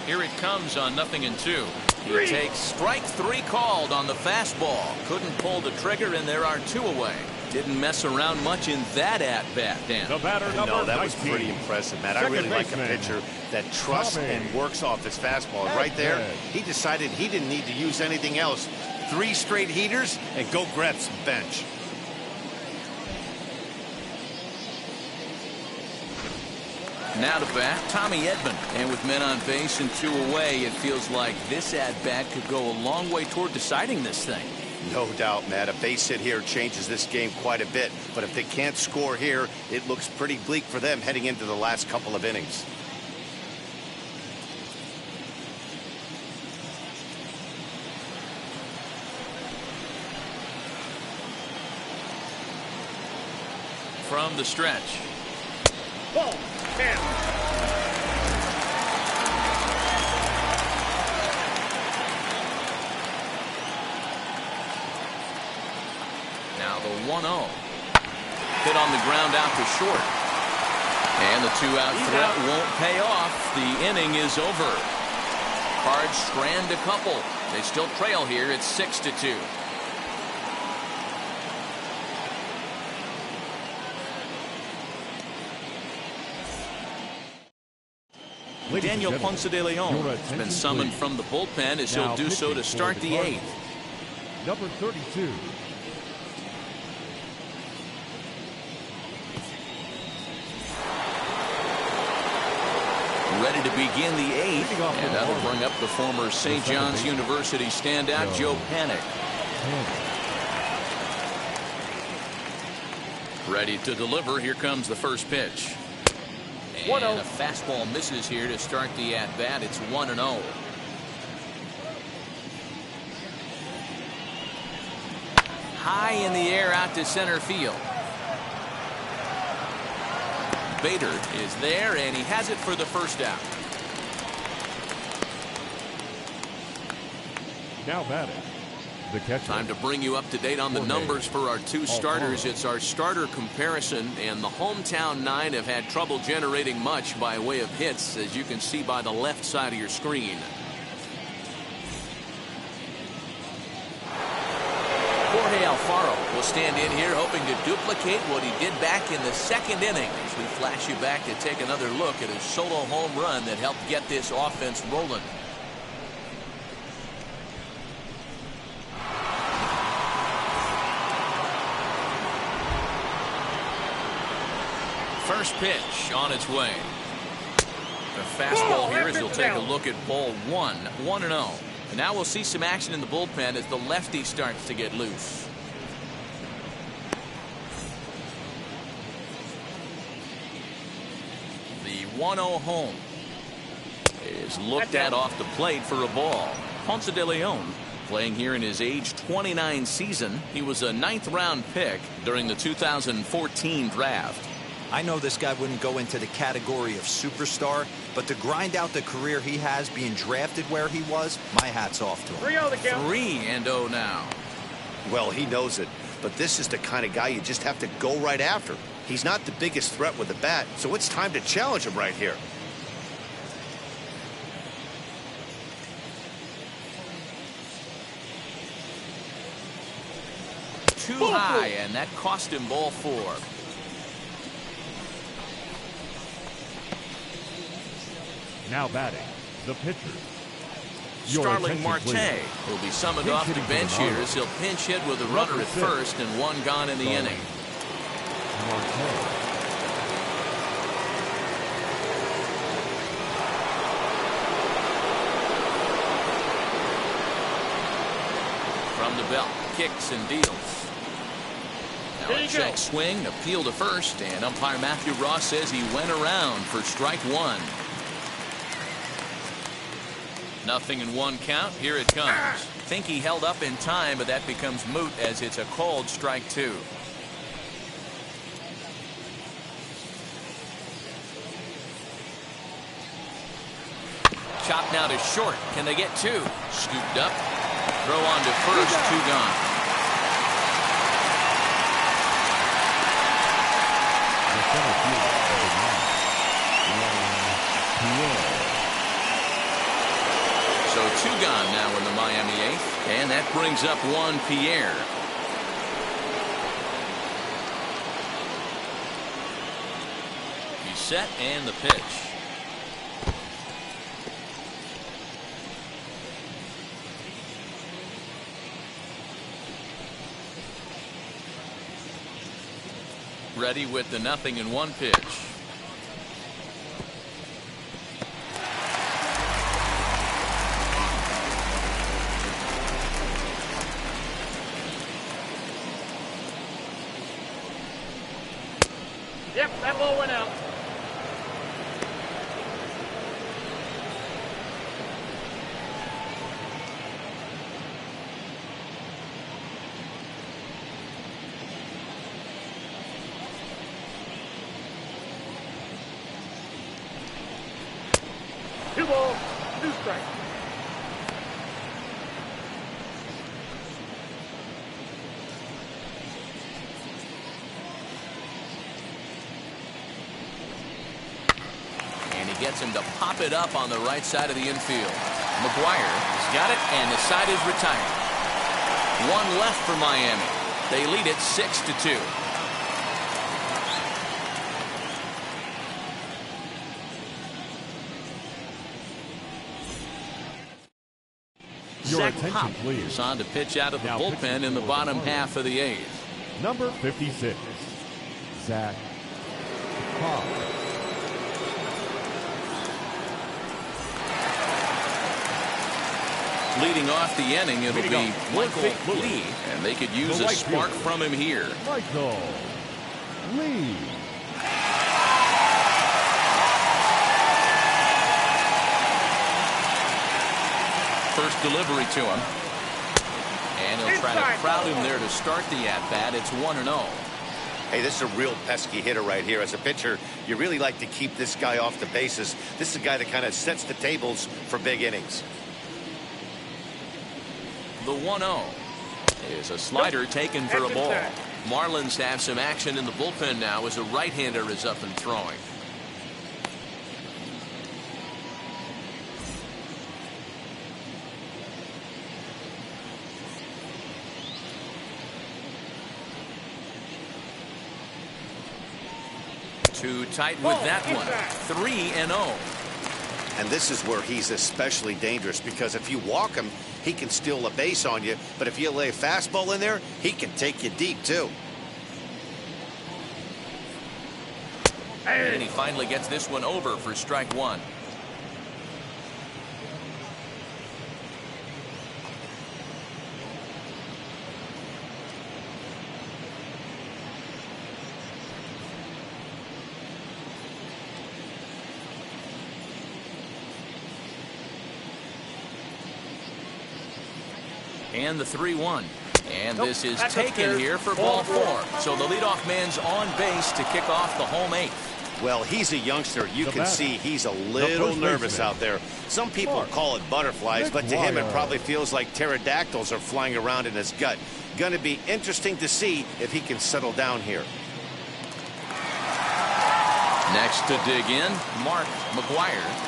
S1: Here it comes on 0-2. He takes strike 3 called on the fastball. Couldn't pull the trigger, and there are 2 away. Didn't mess around much in that at-bat, Dan.
S3: The batter, number
S2: No, that was
S3: 19.
S2: pretty impressive, Matt. I
S3: Second
S2: really like a
S3: baseman,
S2: pitcher that trusts
S3: Tommy.
S2: and works off his fastball. Right there, he decided he didn't need to use anything else. 3 straight heaters and go grab some bench.
S1: Now to bat, Tommy Edman. And with men on base and 2 away, it feels like this at-bat could go a long way toward deciding this thing.
S2: No doubt, Matt. A base hit here changes this game quite a bit. But if they can't score here, it looks pretty bleak for them heading into the last couple of innings.
S1: From the stretch.
S5: Ball, 10.
S1: Now the 1-0. Hit on the ground out to short. And the 2-out threat won't pay off. The inning is over. Cards strand a couple. They still trail here. It's 6-2. Daniel Ponce de Leon has been summoned from the bullpen as he'll do so to start the 8th.
S3: Number 32.
S1: Ready to begin the 8th, and that'll bring up the former St. John's University standout Joe Panik. Ready to deliver. Here comes the first pitch. And a fastball misses here to start the at-bat. It's 1-0. High in the air out to center field. Bader is there, and he has it for the first out.
S3: Now batting, The catcher.
S1: Time to bring you up to date on the numbers for our two starters. It's our starter comparison, and the hometown nine have had trouble generating much by way of hits, as you can see by the left side of your screen. Jorge Alfaro will stand in here hoping to duplicate what he did back in the second inning, as we flash you back to take another look at his solo home run that helped get this offense rolling. First pitch on its way. The fastball here as he'll take a look at ball one. 1-0. And now we'll see some action in the bullpen as the lefty starts to get loose. The 1-0 home is looked at off the plate for a ball. Ponce de Leon playing here in his age 29 season. He was a 9th round pick during the 2014 draft.
S4: I know this guy wouldn't go into the category of superstar, but to grind out the career he has being drafted where he was, my hat's off to him.
S5: 3-0 the count.
S1: 3-0 now.
S2: Well, he knows it, but this is the kind of guy you just have to go right after. He's not the biggest threat with the bat, so it's time to challenge him right here.
S1: Too high, and that cost him ball 4.
S3: Now batting, the pitcher.
S1: Starling Marte will be summoned off the bench here as he'll pinch hit with a runner at first and 1 gone in the inning. From the belt, kicks and deals. Now a check swing, appeal to first, and umpire Matthew Ross says he went around for strike 1. 0-1 count. Here it comes. Think he held up in time, but that becomes moot as it's a called strike 2. Chop now to short. Can they get 2? Scooped up. Throw on to first. 2 gone.
S3: The center fielder,
S1: So 2 gone now in the Miami 8th, and that brings up 1 Pierre. He's set and the pitch. Ready with the 0-1 pitch.
S5: Yep, that ball went out. Two balls, 2 strikes.
S1: Gets him to pop it up on the right side of the infield. McGuire has got it, and the side is retired. 1 left for Miami. They lead it 6-2. Zach Pop is on to pitch out of the bullpen in the bottom half of the 8th.
S3: Number 56, Zach Pop.
S1: Leading off the inning, it'll be Michael Lee, and they could use a spark from him here.
S3: Michael Lee.
S1: First delivery to him. And he'll try to crowd him there to start the at-bat. It's 1-0.
S2: Hey, this is a real pesky hitter right here. As a pitcher, you really like to keep this guy off the bases. This is a guy that kind of sets the tables for big innings.
S1: The 1-0. is a slider taken for a ball. Marlins have some action in the bullpen now as a right-hander is up and throwing. Too tight with that one. 3-0.
S2: And this is where he's especially dangerous, because if you walk him, he can steal a base on you. But if you lay a fastball in there, he can take you deep, too.
S1: And he finally gets this one over for strike one. And the 3-1. And this is taken here for ball four. So the leadoff man's on base to kick off the home eighth.
S2: Well, he's a youngster. You can see he's a little nervous out there. Some people call it butterflies, but to him it probably feels like pterodactyls are flying around in his gut. Going to be interesting to see if he can settle down here.
S1: Next to dig in, Mark McGuire.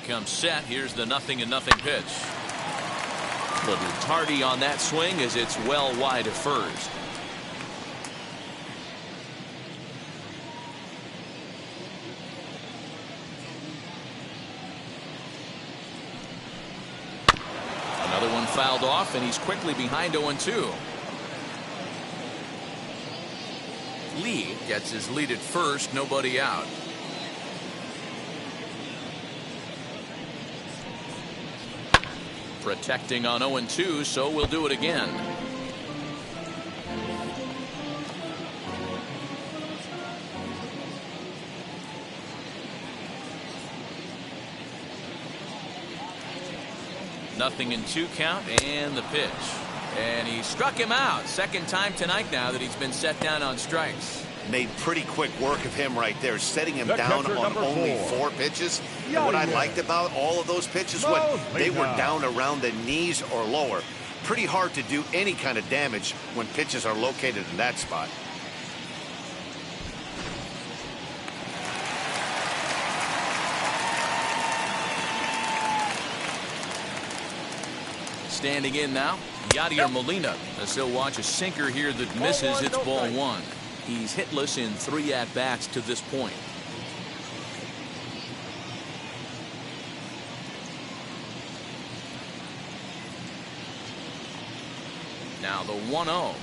S1: Comes set. Here's the 0-0 pitch. Little tardy on that swing as it's well wide of first. Another one fouled off, and he's quickly behind 0-2. Lee gets his lead at first, nobody out. Protecting on 0-2, so we'll do it again. Nothing in 2 count, and the pitch. And he struck him out. Second time tonight now that he's been set down on strikes.
S2: Made pretty quick work of him right there, setting him down on only 4 pitches. And what I liked about all of those pitches, they were down around the knees or lower. Pretty hard to do any kind of damage when pitches are located in that spot.
S1: Standing in now, Yadier Molina, as he'll watch a sinker here that misses. It's ball 1. He's hitless in 3 at-bats to this point. Now the 1-0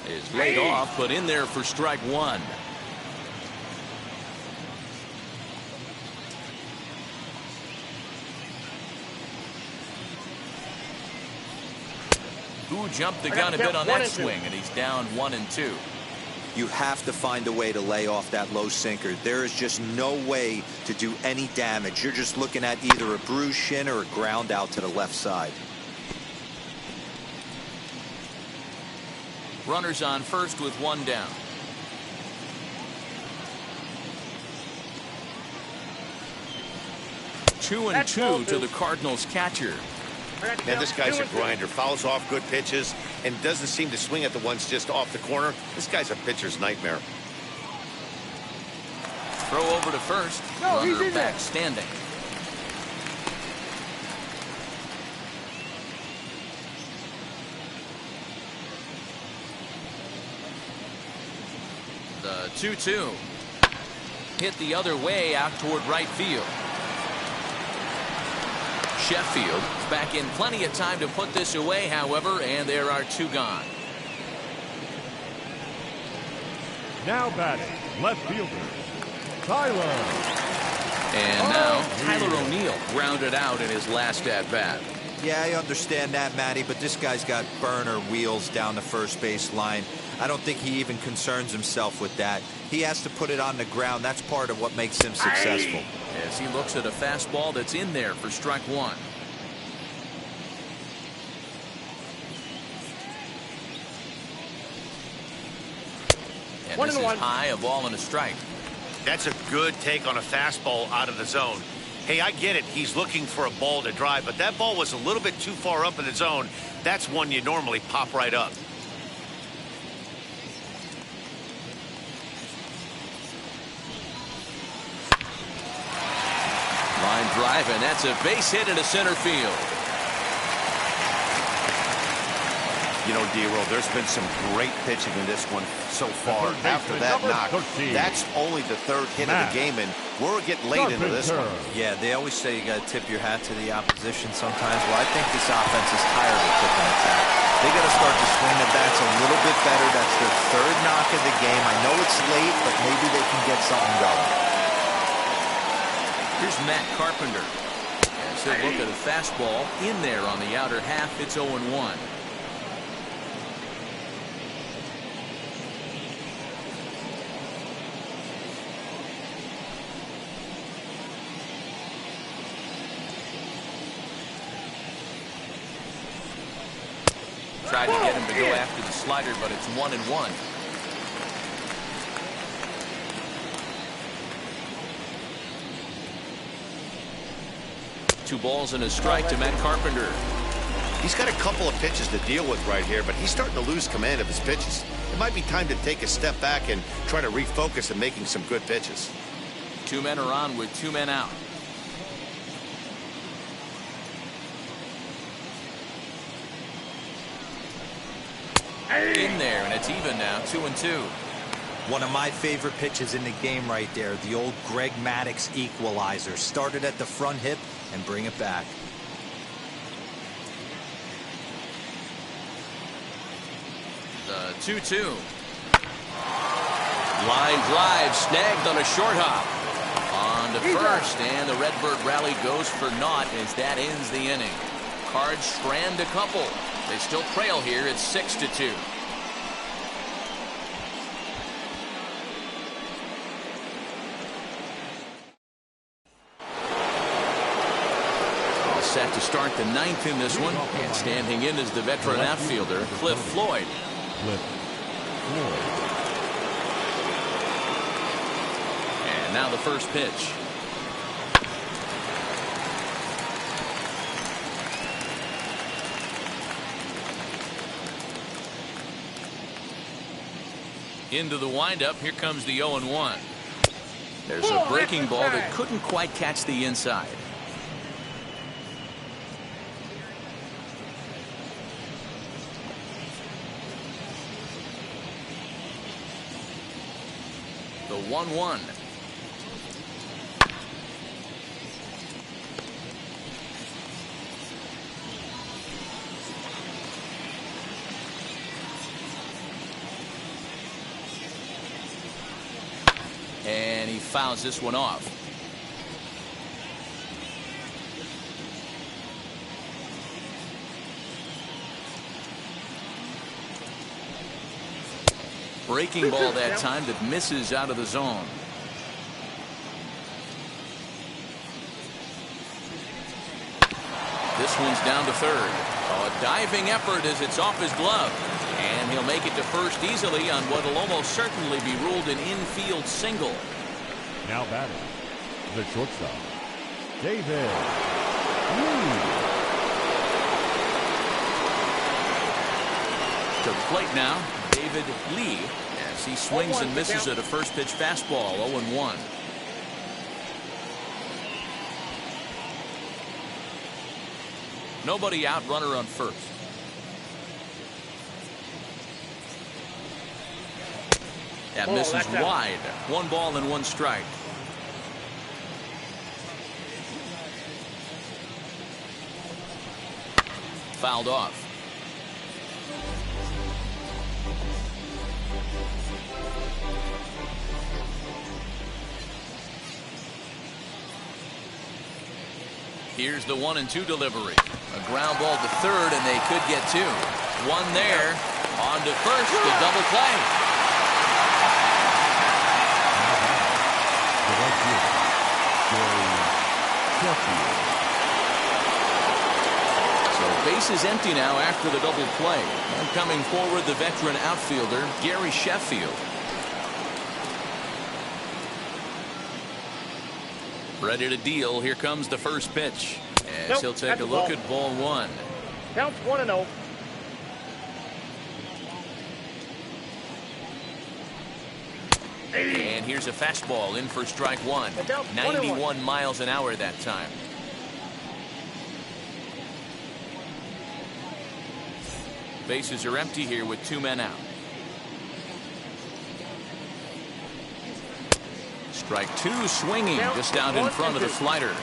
S1: is laid off, but in there for strike 1. Who jumped the gun a bit on that swing, and he's down 1-2.
S4: You have to find a way to lay off that low sinker. There is just no way to do any damage. You're just looking at either a bruised shin or a ground out to the left side.
S1: Runners on first with 1 down. Two and two to the Cardinals catcher.
S2: Man, this guy's a grinder. Fouls off good pitches and doesn't seem to swing at the ones just off the corner. This guy's a pitcher's nightmare.
S1: Throw over to first. Runner back standing. The 2-2. Hit the other way out toward right field. Sheffield back in plenty of time to put this away, however, and there are 2 gone.
S3: Now batting, left fielder, Tyler.
S1: And now Tyler O'Neill grounded out in his last at-bat.
S4: Yeah, I understand that, Matty, but this guy's got burner wheels down the first base line. I don't think he even concerns himself with that. He has to put it on the ground. That's part of what makes him successful.
S1: As he looks at a fastball that's in there for strike 1. And this is high, a ball and a strike.
S2: That's a good take on a fastball out of the zone. Hey, I get it. He's looking for a ball to drive, but that ball was a little bit too far up in the zone. That's one you normally pop right up.
S1: Line drive, and that's a base hit into center field.
S2: You know, D-Roll, there's been some great pitching in this one so far. After that knock, that's only the third hit of the game, and we're getting late into this one.
S4: Yeah, they always say you got to tip your hat to the opposition sometimes. Well, I think this offense is tired of tipping its hat. They got to start to swing the bats a little bit better. That's their third knock of the game. I know it's late, but maybe they can get something going.
S1: Here's Matt Carpenter. As he'll look at a fastball in there on the outer half. It's 0-1. Tried to get him to go after the slider, but it's 1-1. Two balls and a strike to Matt Carpenter.
S2: He's got a couple of pitches to deal with right here, but he's starting to lose command of his pitches. It might be time to take a step back and try to refocus on making some good pitches.
S1: Two men are on with two men out. In there, and it's even now, 2-2.
S4: One of my favorite pitches in the game right there, the old Greg Maddux equalizer. Started at the front hip and bring it back.
S1: The 2-2. Line drive snagged on a short hop. On to first, and the Redbird rally goes for naught as that ends the inning. Cards strand a couple. They still trail here. It's 6-2. All set to start the ninth in this one. And standing in is the veteran outfielder, Cliff Floyd. And now the first pitch. Into the windup. Here comes the 0-1. There's a breaking ball that couldn't quite catch the inside. The 1-1. And he fouls this one off. Breaking ball that time that misses out of the zone. This one's down to third. Oh, a diving effort as it's off his glove. And he'll make it to first easily on what will almost certainly be ruled an infield single.
S3: Now batting, the shortstop, David Lee.
S1: To the plate now, David Lee, as he swings and misses at a first pitch fastball, 0-1. Nobody out, runner on first. That misses wide. One ball and one strike. Fouled off. Here's the 1-2 delivery. A ground ball to third, and they could get two. One there. On to first, the double play. So base is empty now after the double play. And coming forward, the veteran outfielder, Gary Sheffield. Ready to deal. Here comes the first pitch. As
S5: Nope,
S1: he'll take
S5: that's
S1: a
S5: a
S1: look
S5: ball.
S1: at ball one.
S5: Counts 1-0.
S1: And here's a fastball in for strike one. 91 miles an hour that time. Bases are empty here with 2 men out. Strike two, swinging just out in front of the slider.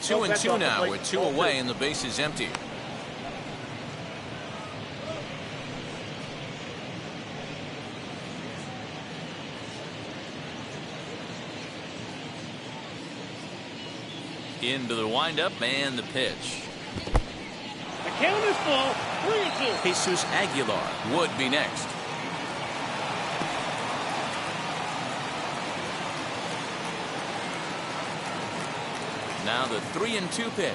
S1: Two and two now with 2 away and the base is empty. Into the windup and the pitch.
S5: The count is full. 3-2.
S1: Jesus Aguilar would be next. Now the 3-2 pitch.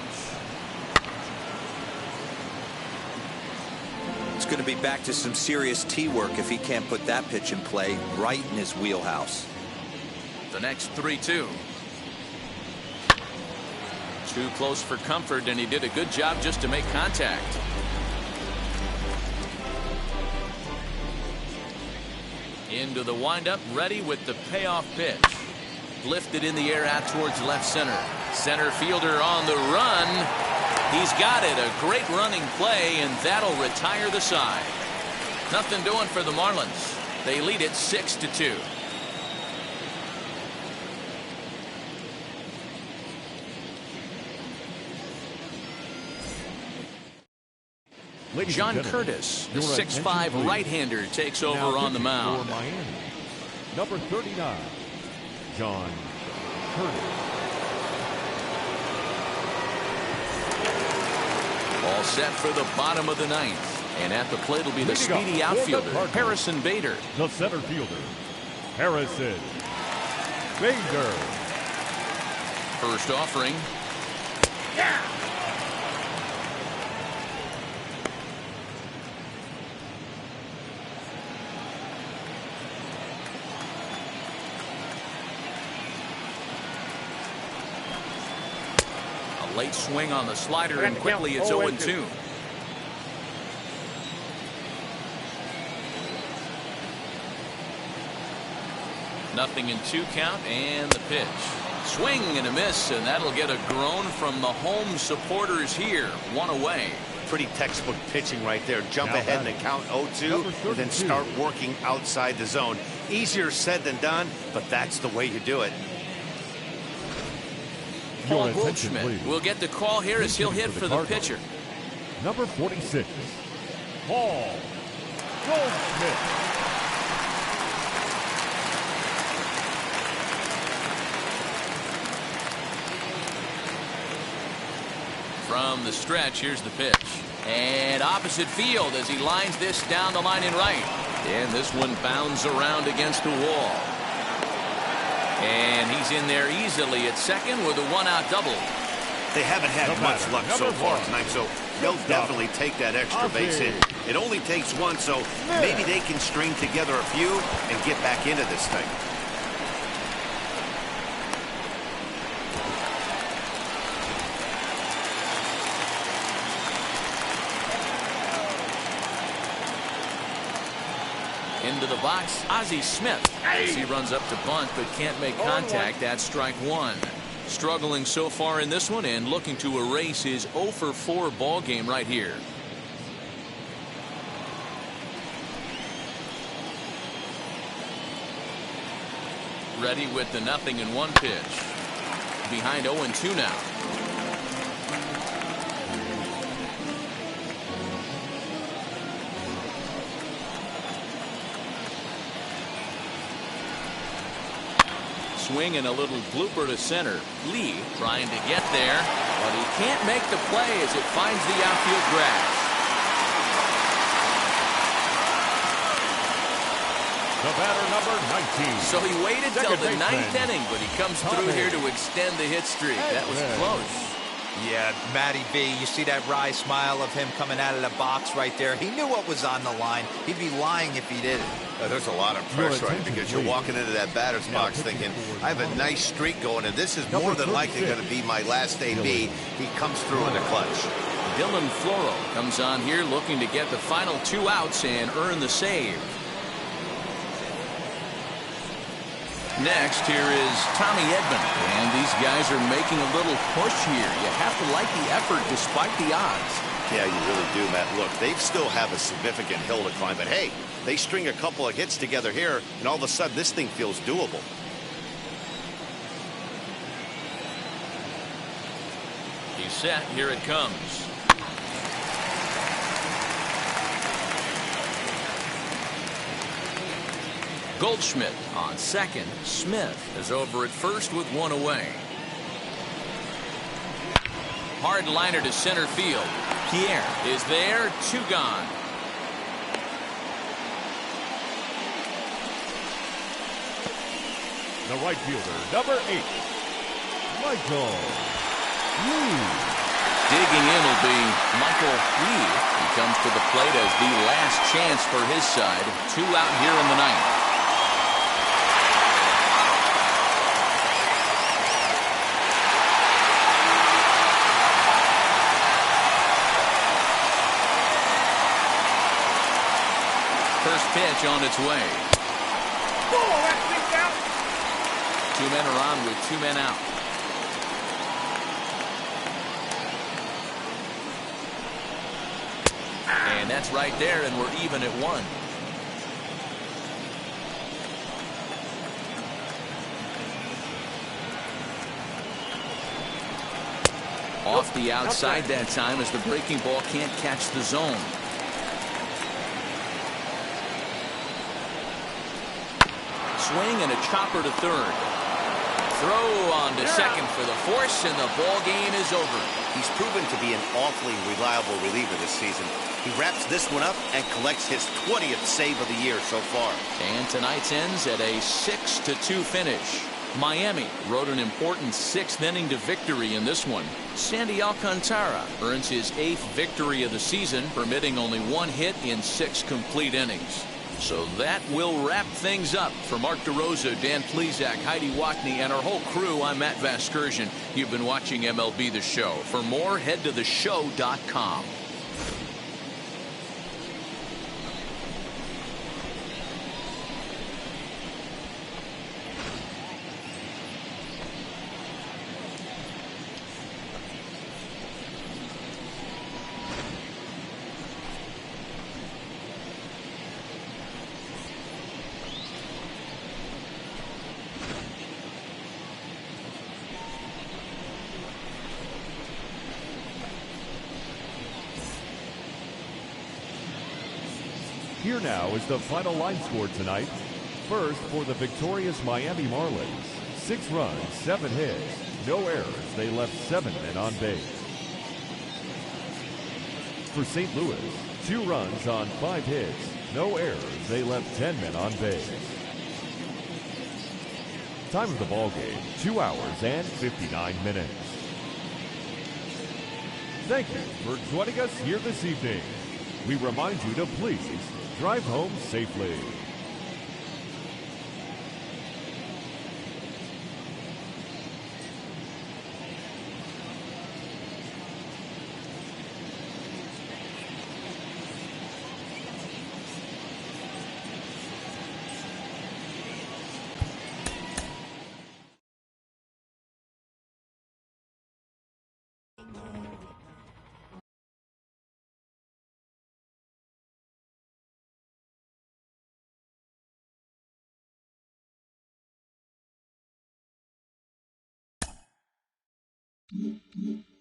S4: It's going to be back to some serious tee work if he can't put that pitch in play right in his wheelhouse.
S1: The next 3-2. Too close for comfort, and he did a good job just to make contact. Into the windup, ready with the payoff pitch. Lifted in the air out towards left center. Center fielder on the run. He's got it. A great running play, and that'll retire the side. Nothing doing for the Marlins. They lead it 6-2. John Curtis, the 6'5" right-hander, takes over on the mound.
S3: For Miami, number 39, John Curtis.
S1: All set for the bottom of the ninth. And at the plate will be the speedy outfielder, Harrison Bader.
S3: The center fielder, Harrison Bader.
S1: First offering.
S5: Yeah.
S1: Late swing on the slider, and quickly it's 0-2. Nothing in 2 count, and the pitch. Swing and a miss, and that'll get a groan from the home supporters here. 1 away.
S2: Pretty textbook pitching right there. Jump ahead in the count 0-2, and then start working outside the zone. Easier said than done, but that's the way you do it.
S1: Paul Goldschmidt will get the call here as he'll hit for the pitcher.
S3: Number 46, Paul Goldschmidt.
S1: From the stretch, here's the pitch. And opposite field as he lines this down the line in right. And this one bounds around against the wall. And he's in there easily at second with a 1-out double.
S2: They haven't had much luck so far tonight, so they'll definitely take that extra base hit. It only takes one, so maybe they can string together a few and get back into this thing.
S1: Into the box, Ozzie Smith. As he runs up to bunt but can't make contact at strike one. Struggling so far in this one and looking to erase his 0-for-4 ball game right here. Ready with the 0-1 pitch. Behind 0-2 now. Swing and a little blooper to center. Lee trying to get there, but he can't make the play as it finds the outfield grass.
S3: The batter, number 19.
S1: So he waited till
S3: Second
S1: the ninth
S3: baseman.
S1: inning, but he comes through here to extend the hit streak. That was close.
S4: Yeah, Matty B, you see that wry smile of him coming out of the box right there. He knew what was on the line. He'd be lying if he didn't.
S2: There's a lot of pressure on you because you're walking into that batter's box thinking, I have a nice streak going, and this is more than likely going to be my last AB. He comes through in the clutch.
S1: Dylan Floro comes on here looking to get the final 2 outs and earn the save. Next, here is Tommy Edman, and these guys are making a little push here. You have to like the effort despite the odds.
S2: Yeah, you really do, Matt. Look, they still have a significant hill to climb, but hey, they string a couple of hits together here, and all of a sudden this thing feels doable.
S1: He's set. Here it comes. Goldschmidt on second. Smith is over at first with 1 away. Hard liner to center field. Pierre is there. 2 gone.
S3: The right fielder, number 8. Michael Lee.
S1: Digging in will be Michael Lee. He comes to the plate as the last chance for his side. 2 out here in the ninth. First pitch on its way.
S5: Oh, that's big out.
S1: 2 men are on with 2 men out. And that's right there, and we're even at 1. Off the outside that time as the breaking ball can't catch the zone. Swing and a chopper to third. Throw on to second for the force, and the ball game is over.
S2: He's proven to be an awfully reliable reliever this season. He wraps this one up and collects his 20th save of the year so far.
S1: And tonight's ends at a 6-2 finish. Miami rode an important 6th inning to victory in this one. Sandy Alcantara earns his 8th victory of the season, permitting only 1 hit in 6 complete innings. So that will wrap things up. For Mark DeRosa, Dan Plesac, Heidi Watney, and our whole crew, I'm Matt Vasgersian. You've been watching MLB The Show. For more, head to theshow.com.
S3: Here now is the final line score tonight. First, for the victorious Miami Marlins, 6 runs, 7 hits, no errors. They left 7 men on base. For St. Louis, 2 runs on 5 hits, no errors. They left 10 men on base. Time of the ball game, 2 hours and 59 minutes. Thank you for joining us here this evening. We remind you to please drive home safely.
S8: Mm-hmm.